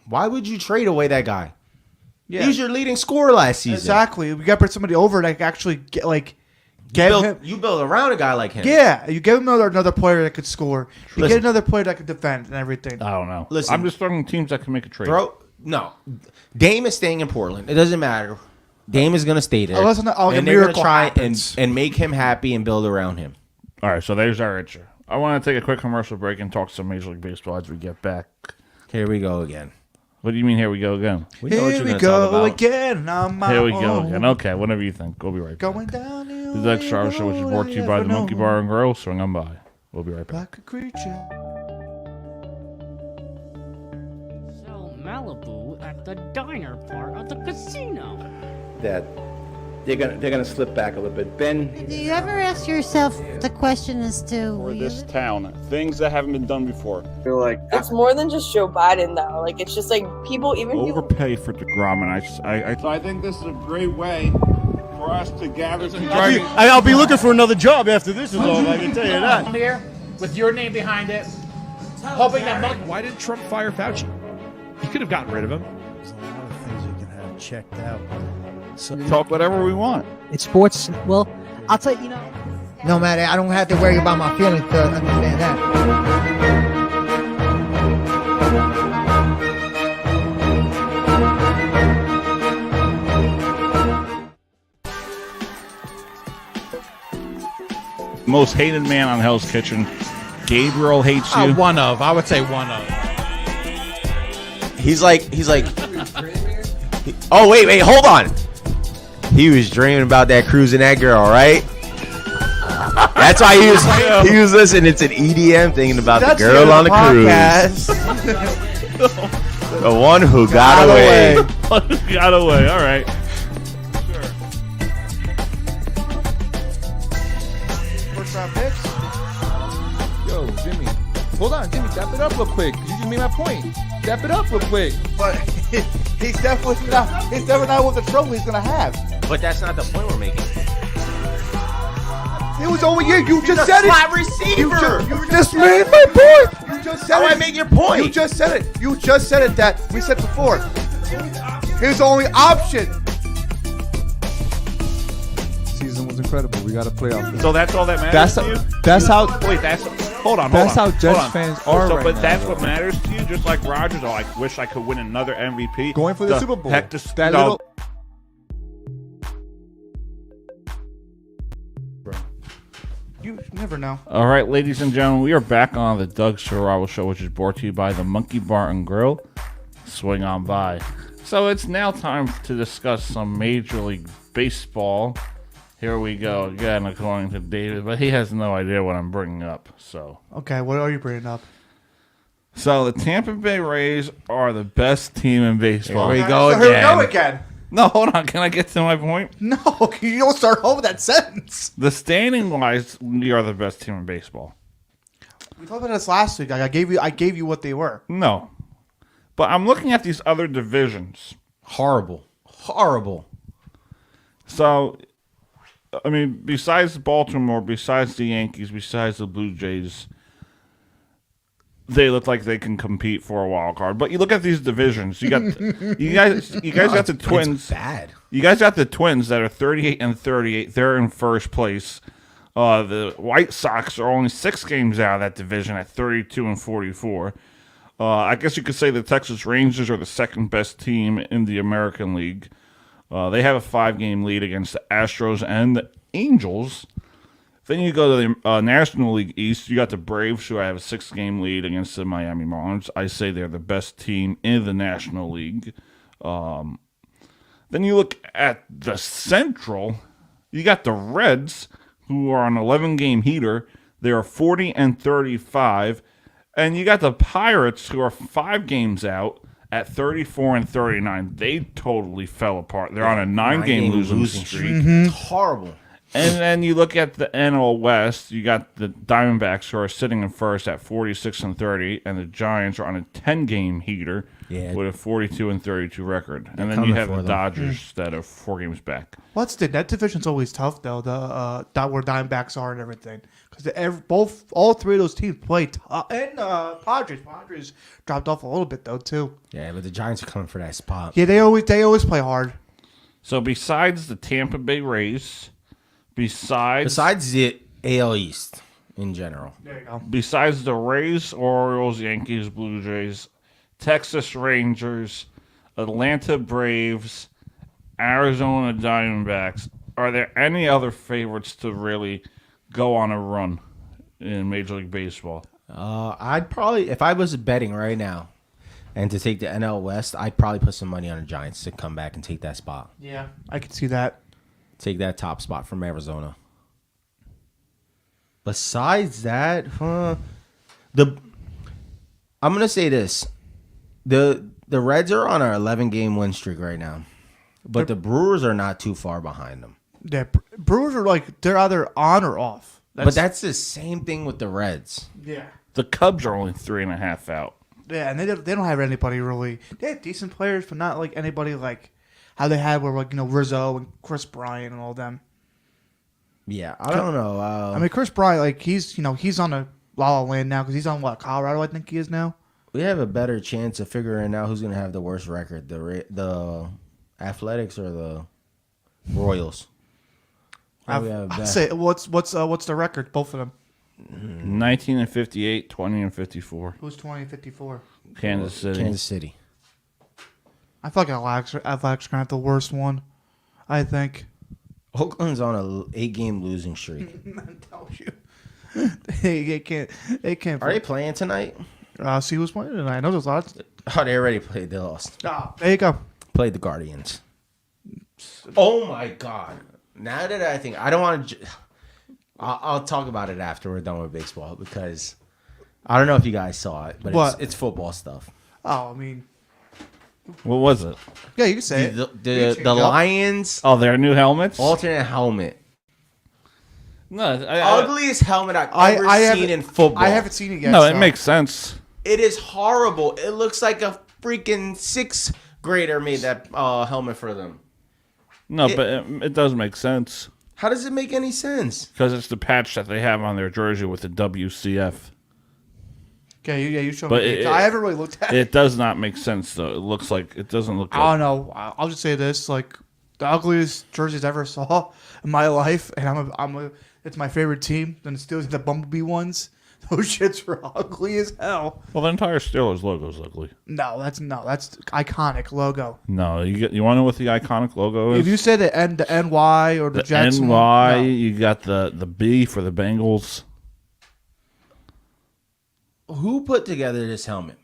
Why would you trade away that guy? Yeah. He's your leading scorer last season. Exactly. We got to bring somebody over that can actually get You build around a guy like him. Yeah, you give him another player that could score. You Listen. get another player that could defend and everything. I don't know. Listen. I'm just throwing teams that can make a trade. No. Dame is staying in Portland. It doesn't matter. Dame is going to stay there. Unless a and they're going to miracle try happens. and make him happy and build around him. All right, so there's our answer. I want to take a quick commercial break and talk some Major League Baseball as we get back. Here we go again. What do you mean, here we go again? We know what Here you're we gonna talk go about. again. On my Here we go own. again. Okay, whatever you think. We'll be right back. Going down The Doug Star Show, which is brought to you by the Monkey Bar and Grill. Swing on by. We'll be right back. Like a creature. So Malibu at the diner part of the casino. That they're gonna slip back a little bit. Ben, Do you ever ask yourself the question as to For this town, things that haven't been done before. Feel like It's more than just Joe Biden, though. Like, it's just like people, even people. Overpay for DeGrom, and So I think this is a great way for us to gather some I'll be looking for another job after this is over. I can tell you that. Here with your name behind it, hoping that Why didn't Trump fire Fauci? He could have gotten rid of him. There's a lot of things you can have checked out. So talk whatever we want. It's sports. Well, I'll tell you, no matter, I don't have to worry about my feelings to understand that. most hated man on Hell's Kitchen. Gabriel hates you. One of. I would say one of. He's like. Oh wait, hold on. He was dreaming about that cruising that girl, right? That's why he was listening to an EDM, thinking about the girl on the cruise, the one who got away. Got away. All right. First round picks. Yo, Jimmy. Hold on, Jimmy. Dap it up real quick. You just made my point. Dap it up real quick. But he's definitely not what the trouble he's gonna have. But that's not the point we're making. It was over here. You just said it. Slot receiver. You just made my point. You just said How it. I make your point? You just said it. You just said it that we said before. His only option. Season was incredible. We got a playoff. So that's all that matters to you? That's how. Wait, hold on. That's how Jets hold on. fans are So, right but now, that's though. what matters to you. Just like Rodgers, I wish I could win another MVP. Going for the Super Bowl. Heck, That little. You never know. All right, ladies and gentlemen, we are back on the Doug Sharabo Show, which is brought to you by the Monkey Bar and Grill. Swing on by. So it's now time to discuss some Major League Baseball. Here we go again, according to David, but he has no idea what I'm bringing up. So Okay, what are you bringing up? the Tampa Bay Rays are the best team in baseball. Here we go So here we go again. No, hold on. Can I get to my point? No, you don't start over that sentence. The standing wise, we are the best team in baseball. We talked about this last week. Like, I gave you what they were. No. But I'm looking at these other divisions. Horrible. So, I mean, besides Baltimore, besides the Yankees, besides the Blue Jays, they look like they can compete for a wild card. But you look at these divisions. You got you guys got the Twins. It's bad. You guys got the Twins that are 38-38. They're in first place. The White Sox are only 6 games out of that division at 32-44. I guess you could say the Texas Rangers are the second best team in the American League. They have a 5-game lead against the Astros and the Angels. Then you go to the National League East. You got the Braves, who have a 6-game lead against the Miami Marlins. I say they're the best team in the National League. Then Then you look at the Central. You got the Reds, who are on 11-game heater. They are 40-35. And you got the Pirates, who are 5 games out at 34-39. They totally fell apart. They're on a 9-game losing streak. It's horrible. And then you look at the NL West. You got the Diamondbacks, who are sitting in first at 46-30, and the Giants are on a 10-game heater with a 42-32 record. And then you have the Dodgers that are 4 games back. That division's always tough though. The where Diamondbacks are and everything, because all 3 of those teams play tough. And Padres dropped off a little bit though too. Yeah, but the Giants are coming for that spot. Yeah, they always play hard. So besides the Tampa Bay Rays, besides the AL East in general, there you go. Besides the Rays, Orioles, Yankees, Blue Jays, Texas Rangers, Atlanta Braves, Arizona Diamondbacks, are there any other favorites to really go on a run in Major League Baseball? I'd probably, if I was betting right now and to take the NL West, I'd probably put some money on the Giants to come back and take that spot. Yeah, I could see that. Take that top spot from Arizona. Besides that, I'm gonna say this: the Reds are on an 11-game win streak right now, but the Brewers are not too far behind them. Yeah, Brewers are they're either on or off. But that's the same thing with the Reds. Yeah. The Cubs are only 3.5 out. Yeah, and they don't have anybody really. They have decent players, but not like anybody like how they had where Rizzo and Chris Bryant and all them. Yeah, I don't know. I mean, Chris Bryant, he's on a La La Land now because he's on Colorado, I think he is now. We have a better chance of figuring out who's going to have the worst record: the Athletics or the Royals. I'd say what's the record? Both of them. 19-58, 20-54. Who's 20-54? Kansas City. I feel like Athletics gonna have the worst one. I think. Oakland's on an 8-game losing streak. I tell you, they can't. Are they playing tonight? See who's playing tonight. I know there's lots. Oh, they already played. They lost. There you go. Played the Guardians. Oh my God! Now that I think, I don't want to. I'll talk about it after we're done with baseball because I don't know if you guys saw it, but it's football stuff. Oh, I mean, what was it? Yeah, you can say the Lions. Oh, their new helmets. Alternate helmet. No, ugliest helmet I've ever seen in football. I haven't seen it yet. No, it makes sense. It is horrible. It looks like a freaking 6th grader made that helmet for them. No, but it does make sense. How does it make any sense? Because it's the patch that they have on their jersey with the WCF. Okay, yeah, you showed me. I haven't really looked at it. It does not make sense, though. It looks like it doesn't look. I don't know. I'll just say this: like the ugliest jerseys I ever saw in my life, and it's my favorite team. Then it's still the Bumblebee ones. Those shits were ugly as hell. Well, the entire Steelers logo is ugly. No, that's iconic logo. No, you want to know what the iconic logo is? If you say the NY or the Jets, NY, you got the B for the Bengals. Who put together this helmet?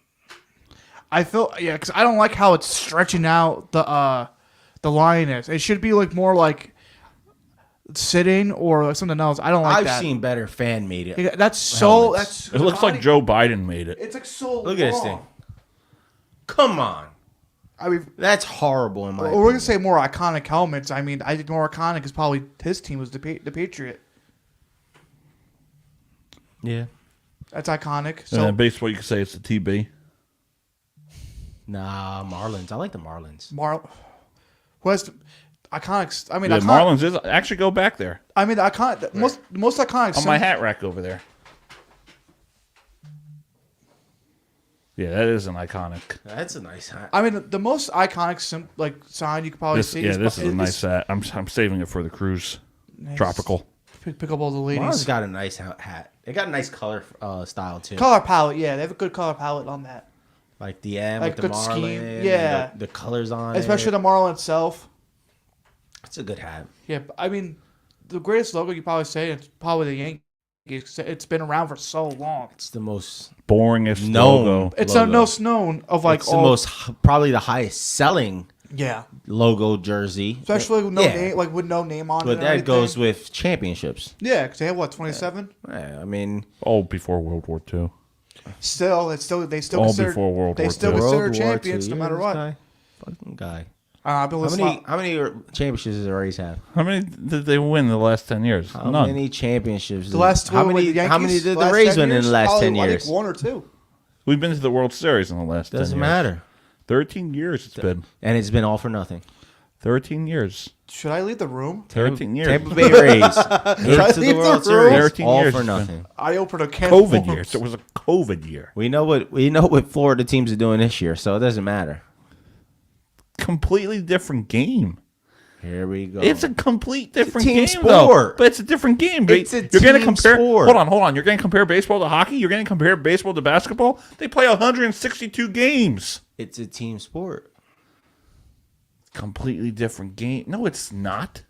I feel because I don't like how it's stretching out the Lioness. It should be more like sitting or like something else. I don't like that. I've seen better fan made it. Yeah, it looks like Joe Biden made it. It's like so. Look at this thing. Come on. I mean, that's horrible in my opinion. We're gonna say more iconic helmets. I mean, I think more iconic is probably his team was the Patriot. Yeah. That's iconic. So, and in baseball, you could say it's the TB. Nah, Marlins. I like the Marlins. Who has iconics? I mean, the Marlins is actually go back there. I mean, the iconic. Most iconic on my hat rack over there. Yeah, that is an iconic. That's a nice hat. I mean, the most iconic sign you could probably see. Yeah, this is a nice hat. I'm saving it for the cruise. Nice. Tropical. Pick up all the ladies. Marlins got a nice hat. They got a nice color style too. Color palette, yeah, they have a good color palette on that. Like the M with the Marlin, scheme. Yeah, the colors on especially the Marlin itself. It's a good hat. Yeah, I mean, the greatest logo you probably say it's probably the Yankees. It's been around for so long. It's the most boringest logo. It's the most known of it's the most probably the highest selling Yeah. logo jersey. Especially with no Yeah. name, like with no name on it. But and that everything. goes with championships. Yeah, because they have what 27. Yeah, I mean, before World War II. Still, they still All consider before World they War still II. consider World War champions II. no You matter hear what. this Fucking guy. I've been listening. How many championships does the Rays have? How many did they win in the last 10 years? How None. many championships? The last how two with the many? How many Yankees, did the last Rays 10 win in years? the last Probably, 10 I years? think 1 or 2. We've been to the World Series in the last 10 years. Doesn't matter. 13 years it's been. And it's been all for nothing. 13 years. Should I leave the room? 13 years. Tampa Bay Rays. Should I Into the leave World the room? Series. 13 All years for it's been. nothing. I opened a can of COVID worms. years. It was a COVID year. We know what Florida teams are doing this year, so it doesn't matter. Completely different game. Here we go. It's a complete different team game, sport. though. But it's a different game. It's a You're gonna team compare. sport. Hold on. You're going to compare baseball to hockey. You're going to compare baseball to basketball. They play 162 games. It's a team sport. Completely different game. No, it's not.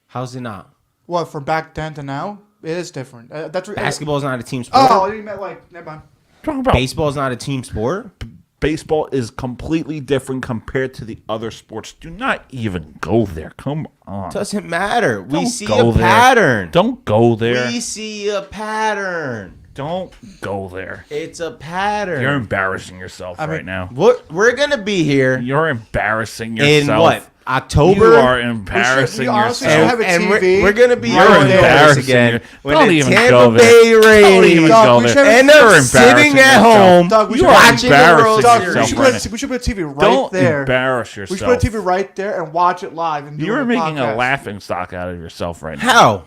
How's it not? What, from back then to now? It is different. Basketball is not a team sport. Oh, you meant like never mind. Talking about Baseball is not a team sport. baseball is completely different compared to the other sports. Do not even go there. Come on. Doesn't matter. We Don't see go a there. pattern. Don't go there. We see a pattern. Don't go there. It's a pattern. You're embarrassing yourself right now. What we're gonna be here You're embarrassing yourself. in what? October? You are embarrassing honestly yourself. should have a and TV. we're gonna be You're on this embarrassing again your- when Don't the even Tampa go there. Bay Don't even Rays go we there. should- end You're up embarrassing sitting at yourself. home Doug, we You should- are watching the World embarrassing Doug, Series. yourself we right now. should put a TV right Don't there. embarrass We yourself. should put a TV right there and watch it live. And do You're a making a podcast. laughing stock out of yourself right now. How?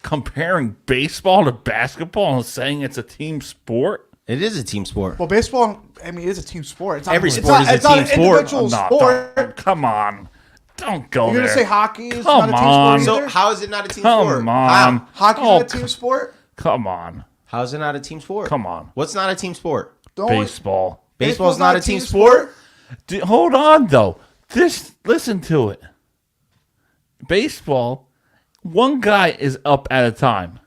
Comparing baseball to basketball and saying it's a team sport? It is a team sport. Well, baseball, I mean, it is a team sport. It's not, Every it's sport not, is a it's not team an sport. individual No, sport. don't- come on. Don't go You're there. going to say hockey is Come not a team on. sport So either? how is it not a team Come sport? on. Hockey's Oh, not a team sport? Come on. How is it not a team sport? Come on. What's not a team sport? Don't- Baseball. Baseball's not a team sport? Hold on, though. Listen to it. Baseball, one guy is up at a time.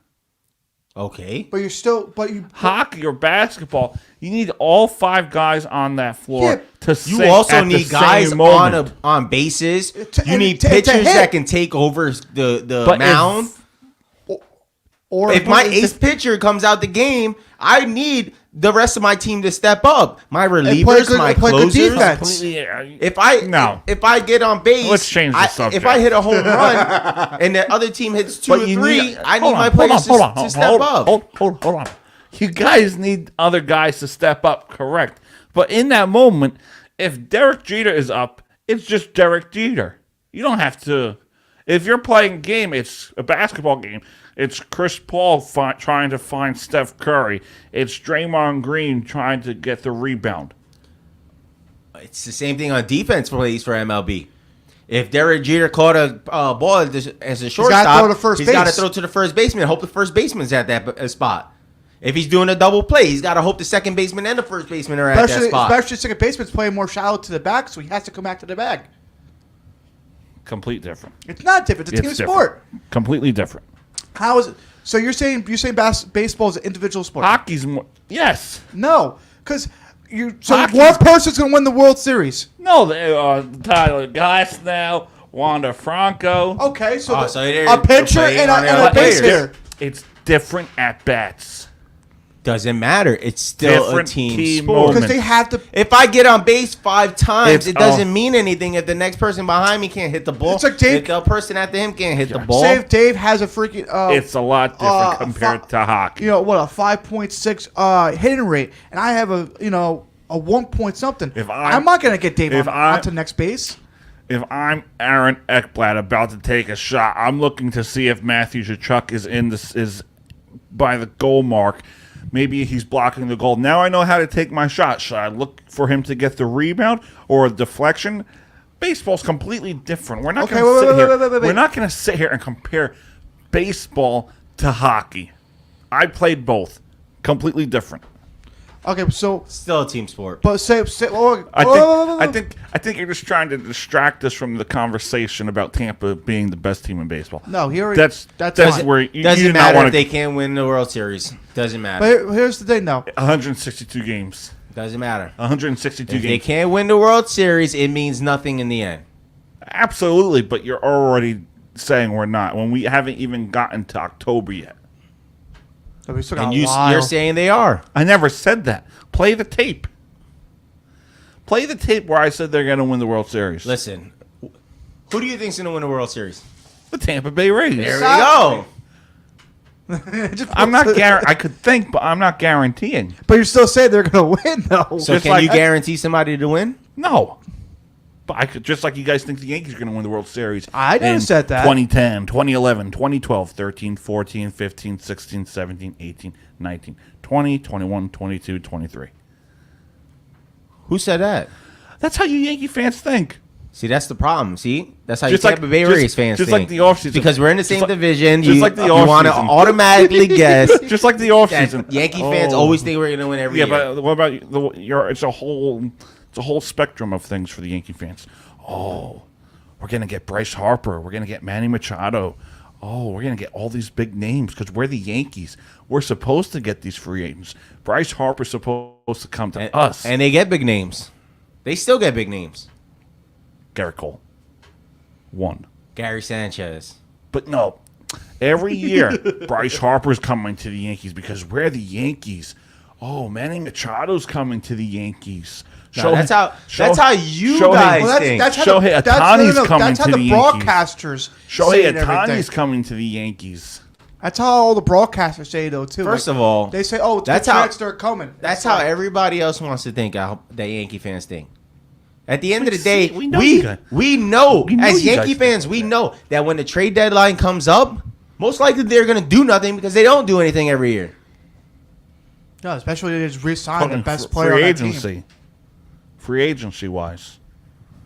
Okay. But you're still, but you. Hockey or basketball, you need all 5 guys on that floor Yeah, to You sing also at the need guys same on moment. on bases. To- You and need to pitchers hit. that can take over the But mound. Or If my ace pitcher comes out the game, I need the rest of my team to step up. My relievers, my play good closers. defense. Completely, If I No. if I get on base, Let's change the subject. If I hit a home run and the other team hits 2 But or you 3, need- I need hold my on, players hold on, to step up. Hold on. You guys need other guys to step up, correct. But in that moment, if Derek Jeter is up, it's just Derek Jeter. You don't have to. If you're playing a game, it's a basketball game. It's Chris Paul trying to find Steph Curry. It's Draymond Green trying to get the rebound. It's the same thing on defense plays for MLB. If Derek Jeter caught a ball as a gotta shortstop, throw to first he's got to base. throw to the first baseman. Hope the first baseman's at that spot. If he's doing a double play, he's got to hope the second baseman and the first baseman are at that spot. Especially second baseman's playing more shallow to the back, so he has to come back to the bag. Complete different. It's not different. It's a team different. sport. Completely different. How is it? So you're saying baseball is an individual sport? Hockey's more. Yes. No, because so Hockey's- one person's going to win the World Series. No, they are Tyler Glasnow, Wander Franco. Okay, so, so they're a pitcher playing and on their a own base players. hitter. It's different at bats. Doesn't matter. It's still Different a team key sport. moments. Because they have to. If I get on base 5 times, It's- it doesn't mean anything if the next person behind me can't hit the ball. It's like Dave- if the person after him can't hit the ball. Dave has a freaking. It's a lot different compared to hockey. You know what? A 5.6 hitting rate, and I have a 1 point something. I'm not going to get Dave onto next base. If I'm Aaron Ekblad about to take a shot, I'm looking to see if Matthew Tkachuk is by the goal mark. Maybe he's blocking the goal. Now I know how to take my shot. Should I look for him to get the rebound or a deflection? Baseball's completely different. We're not Okay, going to sit here. wait. We're not going to sit here and compare baseball to hockey. I played both. Completely different. Okay, so still a team sport. But say I think you're just trying to distract us from the conversation about Tampa being the best team in baseball. No, he already. That's fine. where you Doesn't do not matter want if they can't win the World Series. Doesn't matter. But here's the thing, though. 162 games. Doesn't matter. 162 If they games. can't win the World Series, it means nothing in the end. Absolutely, but you're already saying we're not when we haven't even gotten to October yet. So we still got And a while. you're saying they are. I never said that. Play the tape. Play the tape where I said they're going to win the World Series. Listen, who do you think's going to win the World Series? The Tampa Bay Rays. There we go. I'm not I could think, but I'm not guaranteeing. But you're still saying they're going to win, though. So can you guarantee somebody to win? No. But I could, just like you guys think the Yankees are going to win the World Series. I never in said that. 2010, 2011, 2012, 13, 14, 15, 16, 17, 18, 19, 20, 21, 22, 23. Who said that? That's how you Yankee fans think. See, that's the problem. See, that's how Just you like- Tampa Bay just- Rays fans just think. like the offseason. Because we're in the same Just like- division. just you, like the you want to offseason. automatically guess. Just like the offseason. that Yankee fans always think we're going to win every Yeah, year. but what about it's a whole spectrum of things for the Yankee fans. Oh, we're going to get Bryce Harper. We're going to get Manny Machado. Oh, we're going to get all these big names because we're the Yankees. We're supposed to get these free agents. Bryce Harper's supposed to come to us. And they get big names. They still get big names. Garrett Cole. One. Gary Sanchez. But no, every year Bryce Harper's coming to the Yankees because we're the Yankees. Oh, Manny Machado's coming to the Yankees. No, that's how you guys think. That's how Shohei Ohtani's coming that's how to the the Yankees. broadcasters say Shohei and everything. Ohtani's coming to the Yankees. That's how all the broadcasters say, though, too. First Like, of all, they say, "Oh, that's the how Jets are coming." That's how everybody else wants to think. That Yankee fans think. At the end of the see, day, we know you guys. we know as you Yankee guys fans, we know that when the trade deadline comes up, most likely they're going to do nothing because they don't do anything every year. Yeah, especially they just re-signed the Fucking best player free on that team. agency. Free agency wise.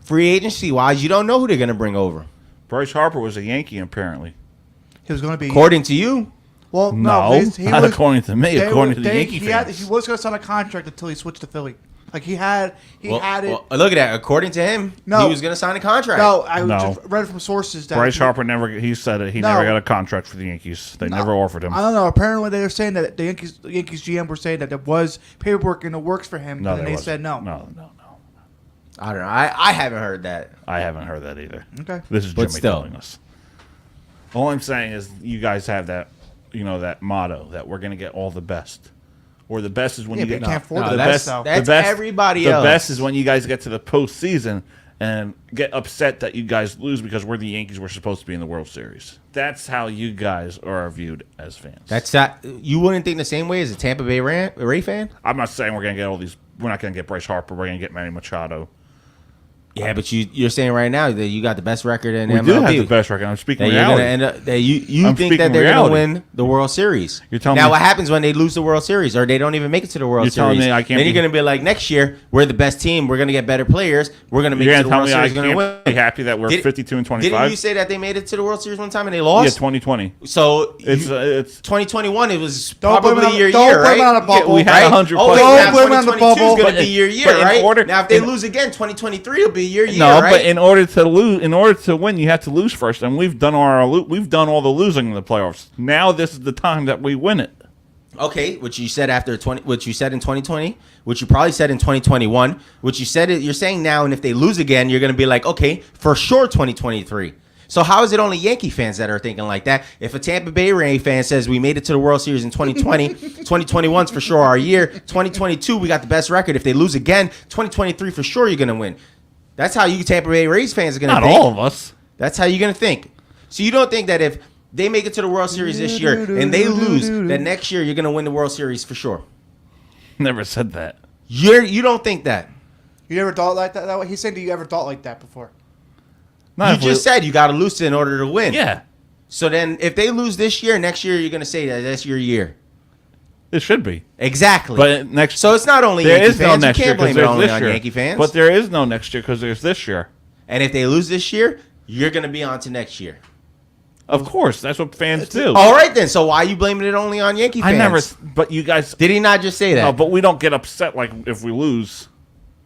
Free agency wise, you don't know who they're going to bring over. Bryce Harper was a Yankee, apparently. He was going to be. According to you. Well, No, he not was, according to me, they according were- to the they- Yankee he fans. he was going to sign a contract until he switched to Philly. Like he had it. Look at that. According to him, No. he was going to sign a contract. No, I No. just read from sources that Bryce Harper he said it. He No. never got a contract for the Yankees. They never offered him. I don't know. Apparently, they were saying that the Yankees GM were saying that there was paperwork in the works for him, No, and there they wasn't. said no. No. I don't know. I haven't heard that. I haven't heard that either. Okay. This is But Jimmy still. telling us. All I'm saying is you guys have that, that motto that we're going to get all the best. Or the best is when Yeah, you but get you can't afford the the best. best, though. That's the best, everybody the else. best is when you guys get to the postseason and get upset that you guys lose because we're the Yankees. We're supposed to be in the World Series. That's how you guys are viewed as fans. That's that. You wouldn't think the same way as a Tampa Bay Ray fan? I'm not saying we're going to get all these. We're not going to get Bryce Harper. We're going to get Manny Machado. Yeah, but you're saying right now that you got the best record in We MLB. do have the best record. I'm speaking that you're reality. gonna end up that you I'm think that speaking they're reality. going to win the World Series. You're telling now me- what happens when they lose the World Series or they don't even make it to the World You're telling Series? me I can't then be- you're going to be like, next year we're the best team. We're going to get better players. We're going to make You're it to going the to tell World me I Series. We're going to can't win. be happy that we're 52 and 25? Didn't you say that they made it to the World Series one time and they Yeah, lost? 2020. So It's 2021. It was Don't blame probably it on- your don't year, blame right? it on a bubble. we had Right? 100 Oh, plus. wait, Don't now blame it on the 2022 is bubble. going to But- be your but year, in right? order- now, if they in- lose again, 2023 will be your year, No, right? but in order to lose, in order to win, you have to lose first, and we've done all the losing in the playoffs. Now this is the time that we win it. Okay, which you said which you said in 2020, which you probably said in 2021, which you said you're saying now, and if they lose again, you're going to be like, okay, for sure 2023. So how is it only Yankee fans that are thinking like that? If a Tampa Bay Ray fan says we made it to the World Series in 2020, 2021's for sure our year, 2022 we got the best record. If they lose again, 2023 for sure you're going to win. That's how you Tampa Bay Rays fans are going to Not think. all of us. That's how you're going to think. So you don't think that if they make it to the World Series this year and they lose, that next year you're going to win the World Series for sure? Never said that. You don't think that? You ever thought like that? He said, "Do you ever thought like that before?" Not You if we- just said you got to lose in order to win. Yeah, So then if they lose this year, next year you're going to say that that's your year. it should be. Exactly. But next, So it's not only there Yankee is no fans. next You year can't blame it there's only this on year. Yankee fans. But there is no next year because there's this year. And if they lose this year, you're going to be on to next year. Of course, that's what fans do. All right then. So why are you blaming it only on Yankee fans? I never. But you guys. Did he not just say that? No, but we don't get upset like if we lose.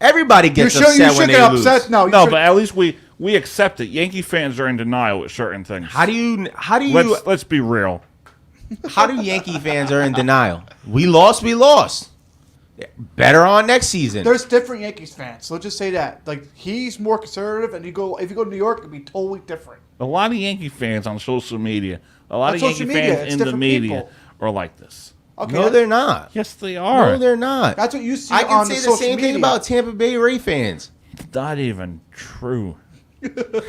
Everybody gets You upset should when they get lose. upset. No, you No, should- but at least we accept it. Yankee fans are in denial with certain things. How do you Let's be real. how do Yankee fans are in denial? We lost. Better on next season. There's different Yankees fans. So let's just say that. Like, he's more conservative, and if you go to New York, it'd be totally different. A lot of Yankee fans on social media, a lot On of Yankee social media, fans it's in the different media people. are like this. Okay, No, they're not. Yes, they are. No, they're not. That's what you see I can on say the the social same media. thing about Tampa Bay Ray fans. Not even true.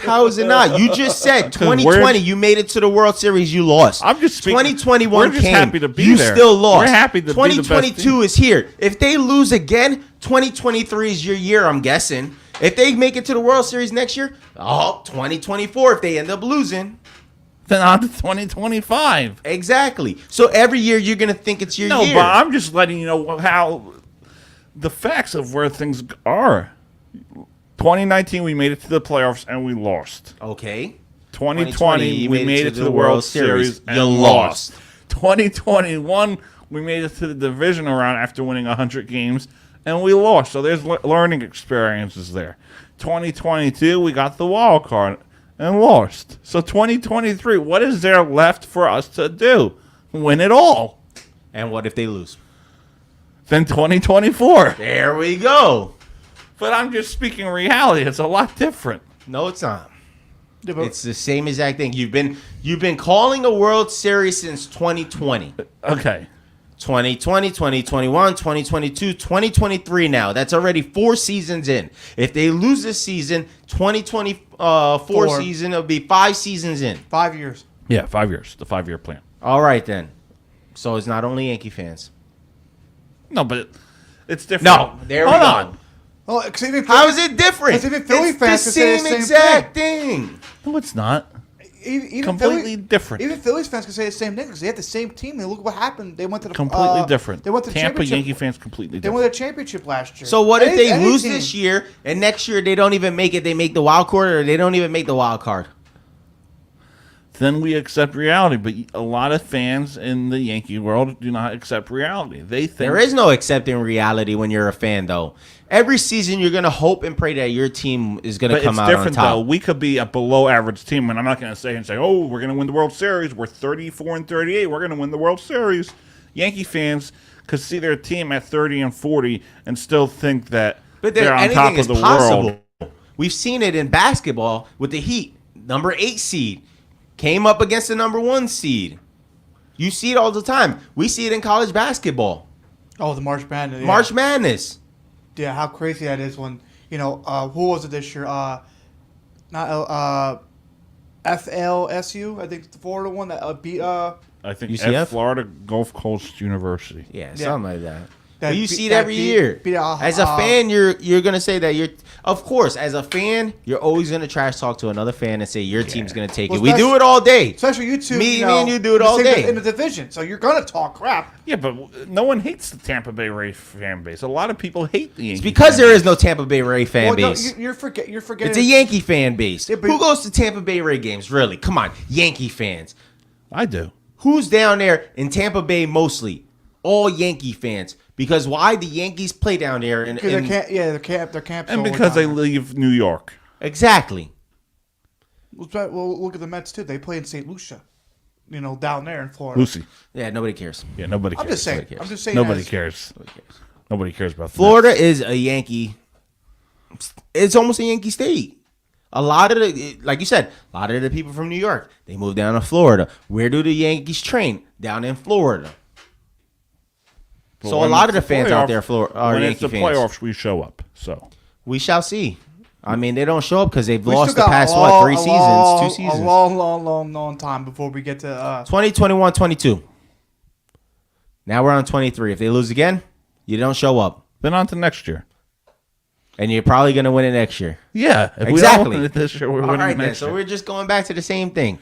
How is it not? You just said 'Cause we're- 2020, you made it to the World Series, you lost. I'm just speaking- 2021 we're just came, happy to be you there. still lost. We're happy to be the best 2022 is here. If they lose again, 2023 is your year, I'm guessing. If they make it to the World Series next year, 2024 if they end up losing. Then on to 2025. Exactly. So every year you're going to think it's your No, year. but I'm just letting you know how the facts of where things are. 2019, we made it to the playoffs and we lost. Okay. 2020, we made it to the World Series and You lost. 2021, we made it to the divisional round after winning 100 games and we lost. So there's learning experiences there. 2022, we got the wild card and lost. So 2023, what is there left for us to do? Win it all. And what if they lose? Then 2024. There we go. But I'm just speaking reality. It's a lot different. No, it's not. Yeah, but- It's the same exact thing. You've been calling a World Series since 2020. Okay. 2020, 2021, 2022, 2023 now. That's already 4 seasons in. If they lose this season, 2024 season, it'll be 5 seasons in. 5 years. Yeah, 5 years. The 5-year plan. All right, then. So it's not only Yankee fans. No, but it's different. No, there we Hold go. on. Oh, 'cause even How is it different? 'cause even Philly It's fans the can say same the same exact thing. No, it's not. Even Completely different. Even Phillies fans can say the same thing because they had the same team. And look what happened. They went to the Completely different. They went to the Tampa championship. Yankee fans completely They different. won the championship last year. So what if they Any lose team. this year and next year they don't even make it? They make the wild card or they don't even make the wild card. Then we accept reality. But a lot of fans in the Yankee world do not accept reality. They think There is no accepting reality when you're a fan, though. Every season, you're gonna hope and pray that your team is gonna But come it's out different on top. though. We could be a below average team, and I'm not going to say, "Oh, we're going to win the World Series. We're 34-38. We're going to win the World Series." Yankee fans could see their team at 30-40 and still think that But they're on top of the world. We've seen it in basketball with the Heat, number 8 seed, came up against the number 1 seed. You see it all the time. We see it in college basketball. Oh, the March Madness. Yeah. March Madness. Yeah, how crazy that is when, who was it this year? Not FLSU, I think the Florida one that beat I think UCF? Florida Gulf Coast University. Yeah, something like that. That But you beat- see it that every beat- year. beat, As a fan, you're gonna say that you're. Of course, as a fan, you're always gonna trash talk to another fan and say your team's gonna take Well, it. We do especially- it all day. Especially you two. Me and you do it you're all same day. in the division, so you're gonna talk crap. Yeah, but no one hates the Tampa Bay Rays fan base. A lot of people hate the Yankees. It's because there is no Tampa Bay Ray fan Well, no, base. you're forgetting. It's a Yankee fan base. Yeah, but- Who goes to Tampa Bay Ray games? Really? Come on, Yankee fans. I do. Who's down there in Tampa Bay mostly? All Yankee fans. Because why the Yankees play down there? Because they're camps. And all the because they time. leave New York. Exactly. Well, look at the Mets too. They play in St. Lucia, down there in Florida. Lucy. Yeah, nobody cares. Yeah, nobody cares. I'm just saying. Nobody cares. I'm just saying. Nobody as- cares. Nobody cares about the Florida Mets. is a Yankee. It's almost a Yankee state. A lot of like you said, a lot of the people from New York, they move down to Florida. Where do the Yankees train? Down in Florida. But So a when lot of it's the fans playoff- out there are when Yankee it's the fans. playoffs, we show up. So We shall see. I mean, they don't show up because they've We lost still the got past, a 3 seasons, long, 2 seasons. A long time before we get to. 2021, 22. Now we're on 23. If they lose again, you don't show up. then on to next year. And you're probably going to win it next year. Yeah, if we Exactly. don't win it this year, we're All winning right, it then. next So year. we're just going back to the same thing.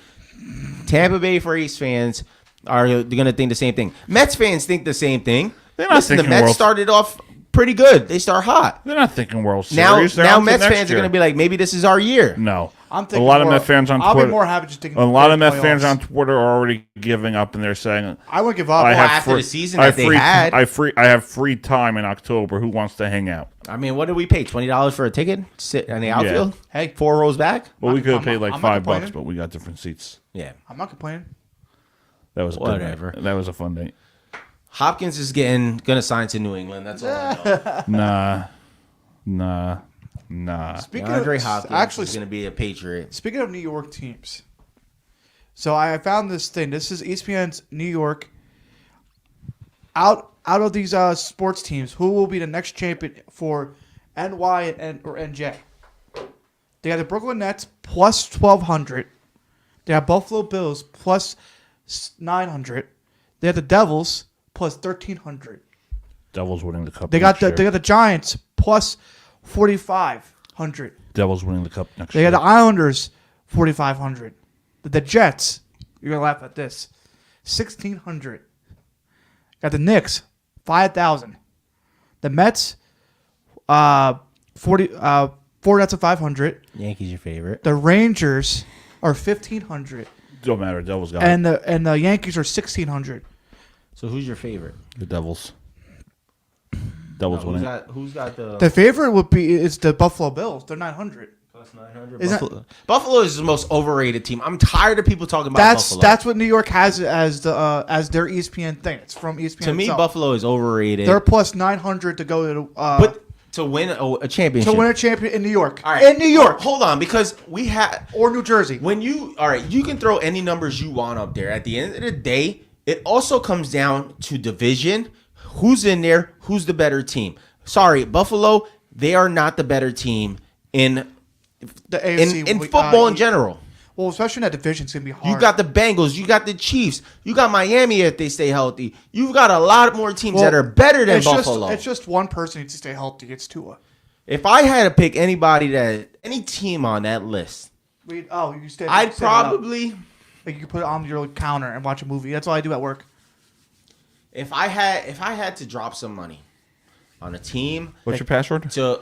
Tampa Bay Rays fans are going to think the same thing. Mets fans think the same thing. They're not Listen, the thinking Mets World- started off pretty good. They start hot. They're not thinking World Now, Series. They're now on to Mets next fans are year. going to be like, maybe this is our year. No. I'm A thinking lot of more- Met fans on I'll Twitter. be more happy just thinking A lot of playoffs. Met fans on Twitter are already giving up, and they're saying, I wouldn't give up. I have after free- the season I have that they free- had. I have free time in October. Who wants to hang out? I mean, what did we pay? $20 for a ticket? Sit in the outfield? Hey. 4 rows back? Well, we could have I'm- paid like I'm not $5, complaining. but we got different seats. Yeah. I'm not complaining. That was a good night. Whatever. That was a fun night. Hopkins is gonna sign to New England. That's all I know. Nah. Speaking Andre of, Hopkins actually, is gonna be a Patriot. speaking of New York teams, so I found this thing. This is ESPN's New York. Out of these sports teams, who will be the next champion for NY or NJ? They got the Brooklyn Nets plus 1,200. They have Buffalo Bills plus 900. They have the Devils plus 1,300. Devils winning the cup. They got the Giants plus 4,500. Devils winning the cup next They year. got the Islanders 4,500. The Jets, you're gonna laugh at this, 1,600. Got the Knicks 5,000. The Mets 4 out of 500. Yankees your favorite. The Rangers are 1,500. Don't matter. Devils got And it. the Yankees are 1,600. So who's your favorite? The Devils. Devils winning. Who's got the The favorite would be is the Buffalo Bills. They're 900. plus 900? Is that- Buffalo is the most overrated team. I'm tired of people talking about Buffalo. That's what New York has as their ESPN thing. It's from ESPN. To me, itself. Buffalo is overrated. They're plus 900 to go to but to win a championship. to win a champion in New York. All right. In New York Hold on, because we had or New Jersey. when you you can throw any numbers you want up there. At the end of the day, it also comes down to division. Who's in there? Who's the better team? Sorry, Buffalo. They are not the better team in The AFC in football in general. Well, especially in that division, it's gonna be hard. You got the Bengals. You got the Chiefs. You got Miami if they stay healthy. You've got a lot more teams that are better than Buffalo. It's just one person needs to stay healthy. It's Tua. If I had to pick any team on that list, You stay. I'd stay it up. probably Like you can put it on your counter and watch a movie. That's all I do at work. if I had to drop some money on a team. What's your password? To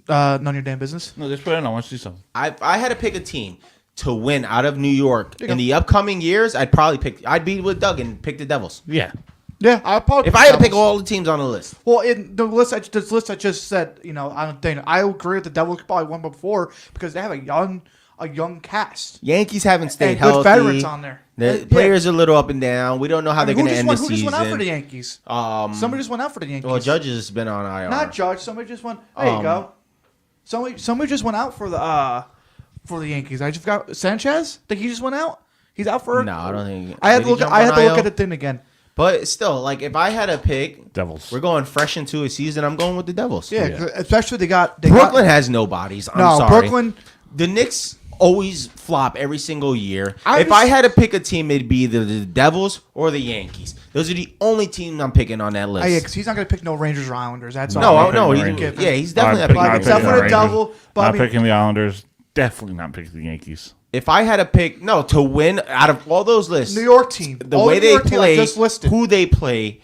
none of your damn business. No, just put it in. I want to see something. I had to pick a team to win out of New York in the upcoming years. I'd be with Doug and pick the Devils. Yeah. Yeah, I probably. If I had to pick all the teams on the list. Well, in the list, I just said, I don't think I agree with the Devils probably won before because they have a young cast. Yankees haven't stayed And healthy. good veterans on there. The Yeah. players are a little up and down. We don't know how they're going to end the Who season. just went out for the Yankees? Somebody just went out for the Yankees. Well, Judge has been on IR. Not Judge. Somebody just went. There you go. Somebody just went out for the Yankees. I just forgot Sanchez. Think he just went out. He's out for. No, I don't think. I had Did to he look. jump I had on to look IL? at the thing again. But still, like if I had to pick Devils, we're going fresh into a season. I'm going with the Devils. Yeah, especially they got Brooklyn has no bodies. I'm No, sorry. Brooklyn- The Knicks always flop every single year. I If just- I had to pick a team, it'd be the Devils or the Yankees. Those are the only teams I'm picking on that list. Yeah, because he's not going to pick no Rangers or Islanders. That's No, all. no, picking he the didn't Rangers. give. Yeah, he's definitely Not not picking. picking Except the for the Rangers. Devil, but I Not mean- picking the Islanders. Definitely not picking the Yankees. If I had to pick, to win out of all those lists, New York team. the All way the New they York team I play, just listed. who they play,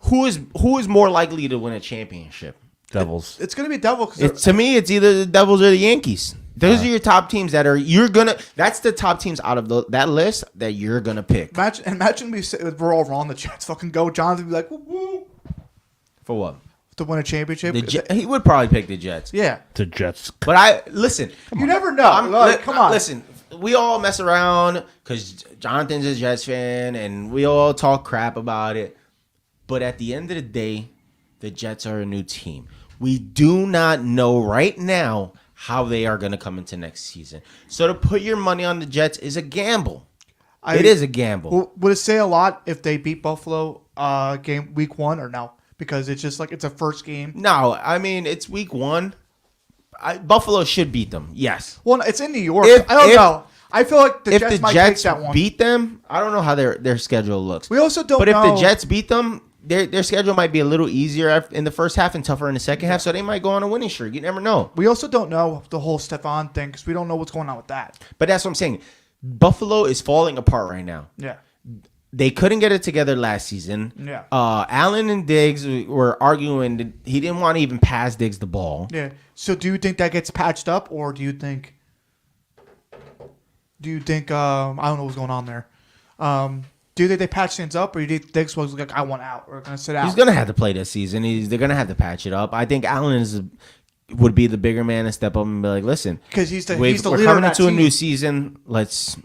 who is more likely to win a championship? Devils. It's going to be Devil because To me, it's either the Devils or the Yankees. Those are your top teams that's the top teams out of that list that you're gonna pick. imagine we're all wrong. The Jets fucking go. Jonathan would be like, woo, woo, For what? to win a championship. He would probably pick the Jets. Yeah. The Jets. But listen. You never know. Come on. Listen, we all mess around because Jonathan's a Jets fan and we all talk crap about it. But at the end of the day, the Jets are a new team. We do not know right now how they are going to come into next season. So to put your money on the Jets is a gamble. It is a gamble. Would it say a lot if they beat Buffalo game week 1 or no? Because it's just like it's a first game. No, I mean, it's week 1. Buffalo should beat them. Yes. Well, it's in New York. I don't know. I feel like the Jets might take that one. beat them, I don't know how their schedule looks. We also don't But know. if the Jets beat them, their schedule might be a little easier in the first half and tougher in the second half, so they might go on a winning streak. You never know. We also don't know the whole Stephon thing because we don't know what's going on with that. But that's what I'm saying. Buffalo is falling apart right now. Yeah. They couldn't get it together last season. Yeah. Allen and Diggs were arguing that he didn't want to even pass Diggs the ball. Yeah. So do you think that gets patched up, or do you think I don't know what's going on there? Do you think they patch things up, or do you think Diggs was like, I want out, or gonna sit out? He's gonna have to play this season. They're gonna have to patch it up. I think Allen would be the bigger man and step up and be like, listen, because he's the we're leader coming of that into a team. new season. Let's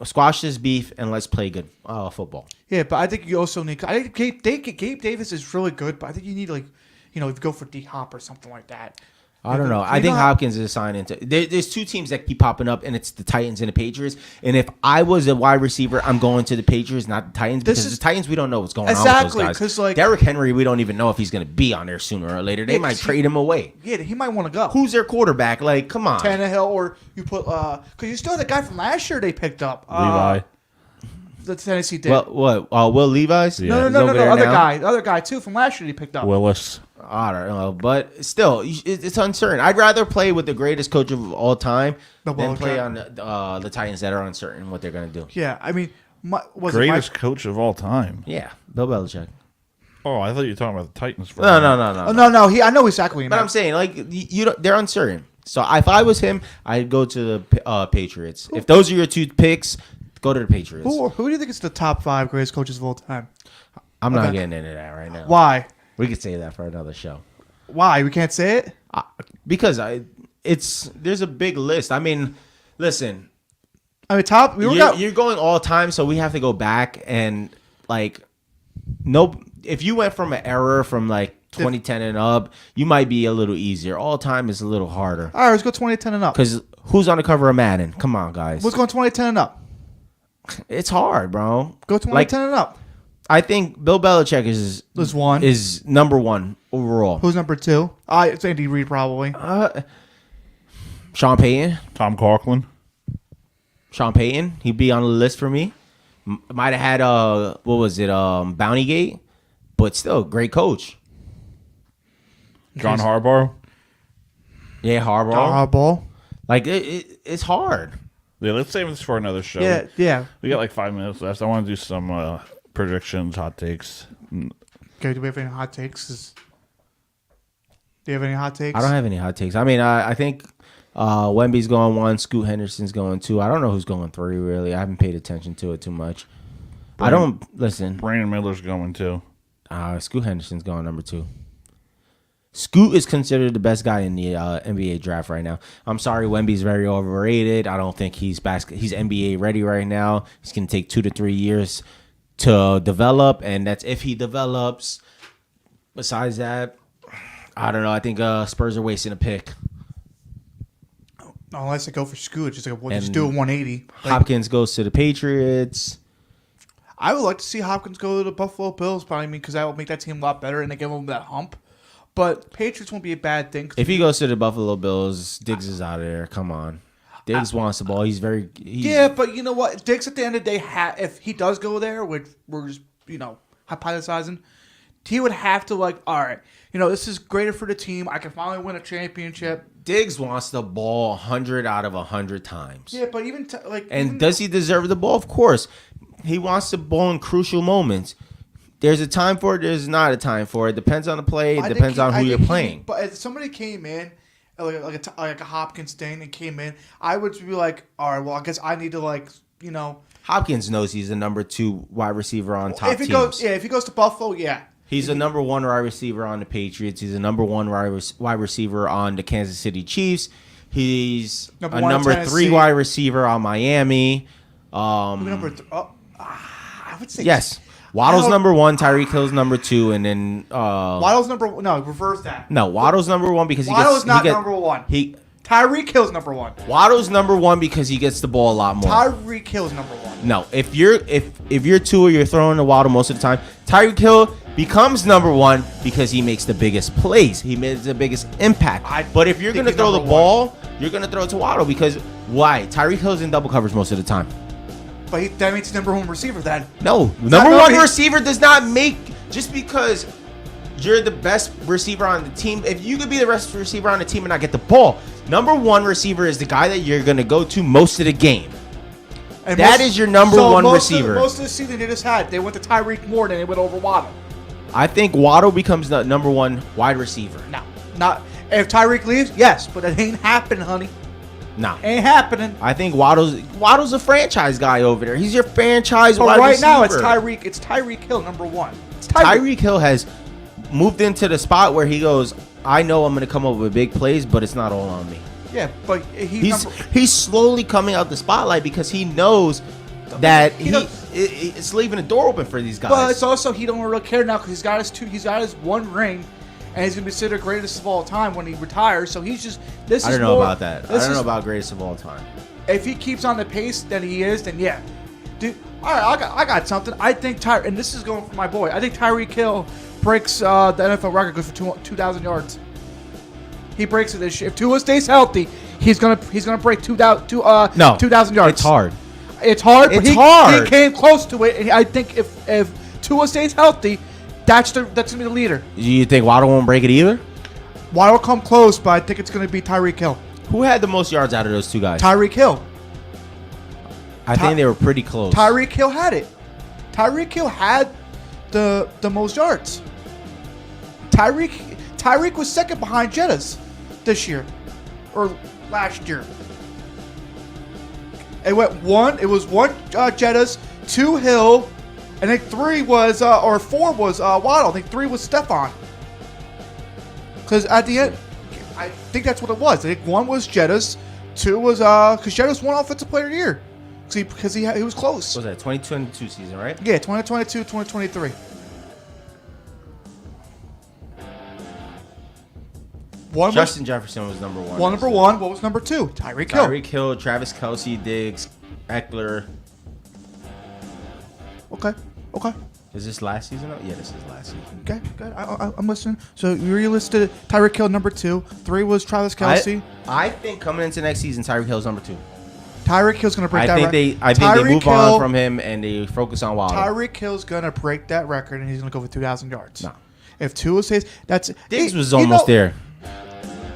squash this beef and let's play good football. Yeah, but I think you also need. I think Gabe Davis is really good, but I think you need, like, if you go for D Hop or something like that. I don't know. I think Hopkins is assigned into. There's two teams that keep popping up, and it's the Titans and the Patriots. And if I was a wide receiver, I'm going to the Patriots, not the Titans, because the Titans, we don't know what's going on with those guys. Because, like, Derrick Henry, we don't even know if he's going to be on there sooner or later. They might trade him away. Yeah, he might want to go. Who's their quarterback? Like, come on, Tannehill, or you put because you still had the guy from last year they picked up. Levi. The Tennessee did. Well, what? Will Levis? No. The other guy too from last year he picked up. Willis. I don't know, but still, it's uncertain. I'd rather play with the greatest coach of all time than play on the Titans that are uncertain what they're going to do. Yeah, I mean, greatest coach of all time. Yeah, Bill Belichick. Oh, I thought you were talking about the Titans. No. I know exactly what you meant. But I'm saying, like, they're uncertain. So if I was him, I'd go to the Patriots. If those are your two picks, go to the Patriots. Who do you think is the top 5 greatest coaches of all time? I'm not getting into that right now. Why? We could say that for another show. Why? We can't say it? Because there's a big list. I mean, listen. I mean, you're going all time, so we have to go back and, like, if you went from an era from, like, 2010 and up, you might be a little easier. All time is a little harder. All right, let's go 2010 and up. Because who's on the cover of Madden? Come on, guys. Let's go 2010 and up. It's hard, bro. Go 2010 and up. I think Bill Belichick is number 1 overall. Who's number 2? It's Andy Reid, probably. Sean Payton. Tom Coughlin. Sean Payton. He'd be on the list for me. Might have had Bounty Gate, but still great coach. John Harbaugh. Yeah, Harbaugh. John Harbaugh. Like it's hard. Yeah, let's save this for another show. Yeah. We got like 5 minutes left. I want to do some predictions, hot takes. Okay, do we have any hot takes? Do you have any hot takes? I don't have any hot takes. I mean, I think Wemby's going 1, Scoot Henderson's going 2. I don't know who's going 3, really. I haven't paid attention to it too much. Brandon Miller's going 2. Scoot Henderson's going number 2. Scoot is considered the best guy in the NBA draft right now. I'm sorry, Wemby's very overrated. I don't think he's NBA ready right now. He's going to take 2 to 3 years to develop, and that's if he develops. Besides that, I don't know. I think Spurs are wasting a pick. Unless they go for Scoot, just do a 180. Hopkins goes to the Patriots. I would like to see Hopkins go to the Buffalo Bills, but I mean, because that will make that team a lot better, and they give them that hump. But Patriots won't be a bad thing. If he goes to the Buffalo Bills, Diggs is out of there. Come on. Diggs wants the ball. Yeah, but you know what? Diggs, at the end of the day, if he does go there, which we're just, hypothesizing, he would have to, all right, this is greater for the team. I can finally win a championship. Diggs wants the ball 100 out of 100 times. Yeah, but even does he deserve the ball? Of course. He wants the ball in crucial moments. There's a time for it. There's not a time for it. Depends on the play. It depends on who you're playing. But if somebody came in, like a Hopkins thing, and came in, I would be like, all right, well, I guess I need to Hopkins knows he's the number 2 wide receiver on top teams. If he goes to Buffalo, yeah. He's a number 1 wide receiver on the Patriots. He's a number 1 wide receiver on the Kansas City Chiefs. He's a number 3 wide receiver on Miami. I would say yes. Waddle's number 1, Tyreek Hill's number 2, and then Waddle's reverse that. No, Waddle's number 1 because Waddle's not number 1. Tyreek Hill's number 1. Waddle's number 1 because he gets the ball a lot more. Tyreek Hill's number 1. No, if you're 2 or you're throwing the Waddle most of the time, Tyreek Hill becomes number 1 because he makes the biggest plays. He makes the biggest impact. But if you're going to throw the ball, you're going to throw it to Waddle because why? Tyreek Hill's in double coverage most of the time. But that means he's number 1 receiver then. No, number 1 receiver does not make just because you're the best receiver on the team. If you could be the best receiver on the team and not get the ball, number 1 receiver is the guy that you're going to go to most of the game. And that is your number 1 receiver. Most of the season they just had, they went to Tyreek more than they went over Waddle. I think Waddle becomes the number 1 wide receiver. No, not if Tyreek leaves. Yes, but it ain't happening, honey. No, ain't happening. I think Waddle's a franchise guy over there. He's your franchise wide receiver. Now it's Tyreek Hill number 1. Tyreek Hill has moved into the spot where he goes, I know I'm going to come up with big plays, but it's not all on me. Yeah, but he's slowly coming out the spotlight because he knows that he don't- it's leaving a door open for these guys. But it's also he don't really care now because he's got his one ring, and he's gonna be considered greatest of all time when he retires. So he's just this. I is don't know more- about that. I this don't know is- about greatest of all time. If he keeps on the pace that he is, then yeah, dude. All right, I got something. I think and this is going for my boy. I think Tyreek Hill breaks the NFL record, goes for 2,000 yards. He breaks it this year. If Tua stays healthy, he's gonna break 2,000 yards. It's hard. It's hard. But It's hard. He came close to it, and I think if Tua stays healthy, that's gonna be the leader. Do you think Waddle won't break it either? Waddle will come close, but I think it's gonna be Tyreek Hill. Who had the most yards out of those two guys? Tyreek Hill. I think they were pretty close. Tyreek Hill had it. Tyreek Hill had the most yards. Tyreek was second behind Jettas this year or last year. It was one Jettas, 2 Hill, and I think 3 was or 4 was Waddle. I think 3 was Stephon. Because at the end, I think that's what it was. I think 1 was Jettas, 2 was because Jettas won Offensive Player of the Year because he was close. What was that 2022 season, right? Yeah, 2022, 2023. Justin Jefferson was number 1. Number 1. What was number 2? Tyreek Hill. Tyreek Hill, Travis Kelce, Diggs, Eckler. Okay. Is this last season? Yeah, this is last season. Okay, good. I'm listening. So you listed Tyreek Hill number 2. 3 was Travis Kelce. I think coming into next season, Tyreek Hill's number 2. Tyreek Hill's gonna break that record. I think they move on from him and they focus on Waddle. Tyreek Hill's gonna break that record and he's gonna go for 2,000 yards. No. If Tua says that's Diggs was almost there.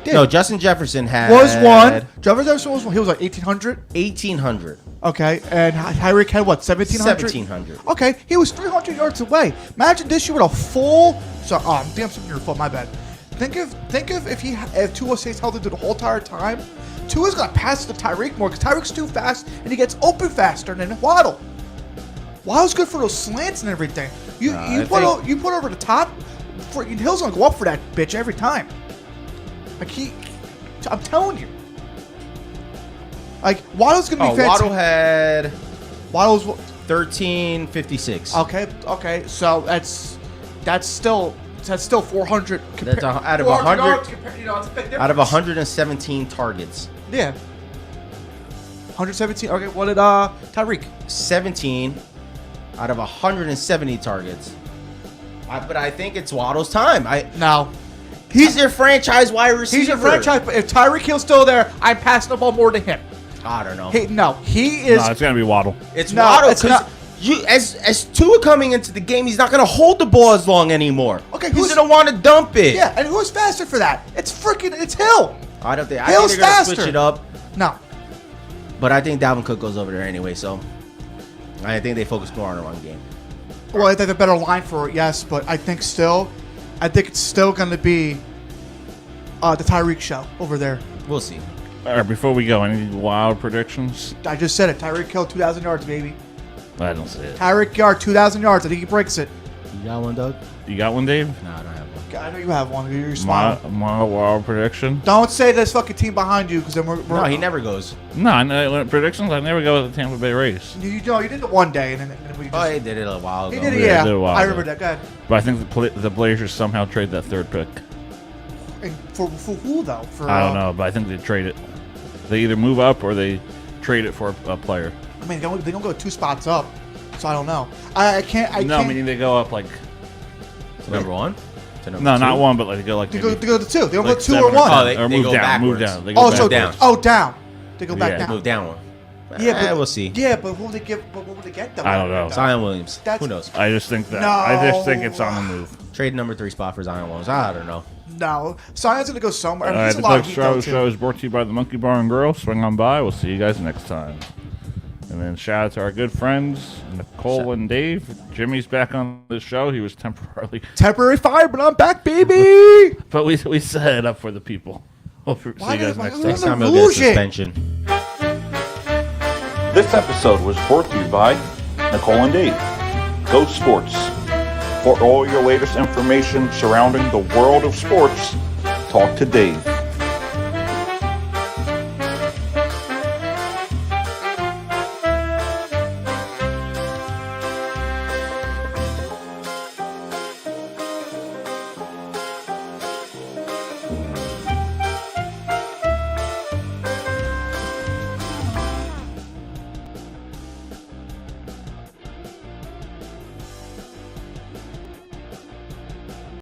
No, Justin Jefferson was 1. Jefferson was 1. He was like 1,800. 1,800. Okay, and Tyreek had what? 1,700. 1,700. Okay, he was 300 yards away. Imagine this year with a full. So, damn, something your fault. My bad. Think of if Tua stays healthy the whole entire time. Tua's gonna pass to Tyreek more because Tyreek's too fast and he gets open faster than Waddle. Waddle's good for those slants and everything. You put over the top. Freaking Hill's gonna go up for that bitch every time. Like I'm telling you. Like Waddle's gonna be fantastic. Waddle's 1356. Okay. So that's still 400. That's out of 100. You know, it's a big difference. Out of 117 targets. Yeah. 117. Okay, what did Tyreek? 17 out of 170 targets. But I think it's Waddle's time. He's their franchise wide receiver. He's your franchise, but if Tyreek Hill's still there, I'm passing the ball more to him. I don't know. He is. No, it's gonna be Waddle. It's Waddle because as Tua coming into the game, he's not gonna hold the ball as long anymore. Okay, he's gonna want to dump it. Yeah, and who's faster for that? It's Hill. I don't think. Hill's I think they're gonna faster. switch it up. No. But I think Dalvin Cook goes over there anyway, so I think they focus more on the run game. Well, I think a better line for it, yes, but I think it's still going to be the Tyreek show over there. We'll see. All right, before we go, any wild predictions? I just said it. Tyreek Hill, 2,000 yards, baby. I don't see it. Tyreek Hill, 2,000 yards. I think he breaks it. You got one, Doug? You got one, Dave? No, I don't have one. I know you have one. You're smiling. My wild prediction? Don't say this fucking team behind you, because then we're No, he never goes. No, predictions, I never go with the Tampa Bay Rays. You did it one day, and then we just... Oh, he did it a while ago. He did it, Yeah, yeah. he did it a while I ago. remember that. Go ahead. But I think the Blazers somehow trade that third pick. And for who, though? I don't know, but I think they trade it. They either move up or they trade it for a player. I mean, they don't go 2 spots up, so I don't know. I can't... Meaning they go up like... To number 1? To number No, 2? not 1, but like they go like... They go to 2. They don't like go 2 or 7 1. Oh, they move go down, backwards. move down. They go down. Down. They go back Yeah. down. Move down one. Yeah, but we'll see. Yeah, but who would they give? But what would they get though? I don't know. Zion Williams. That's- Who knows? I just think that. No. I just think it's on the move. Trade number 3 spot for Zion Williams. I don't know. No, Zion's gonna go somewhere. I mean, he's The a lot Doug of heat, though, Strauss too. Show is brought to you by the Monkey Bar and Grill. Swing on by. We'll see you guys next time. And then shout out to our good friends, Nicole and Dave. Jimmy's back on the show. He was temporary fired, but I'm back, baby. But we set it up for the people. We'll see you guys next time. Next time he'll get a suspension. This episode was brought to you by Nicole and Dave. Go Sports. For all your latest information surrounding the world of sports, talk to Dave.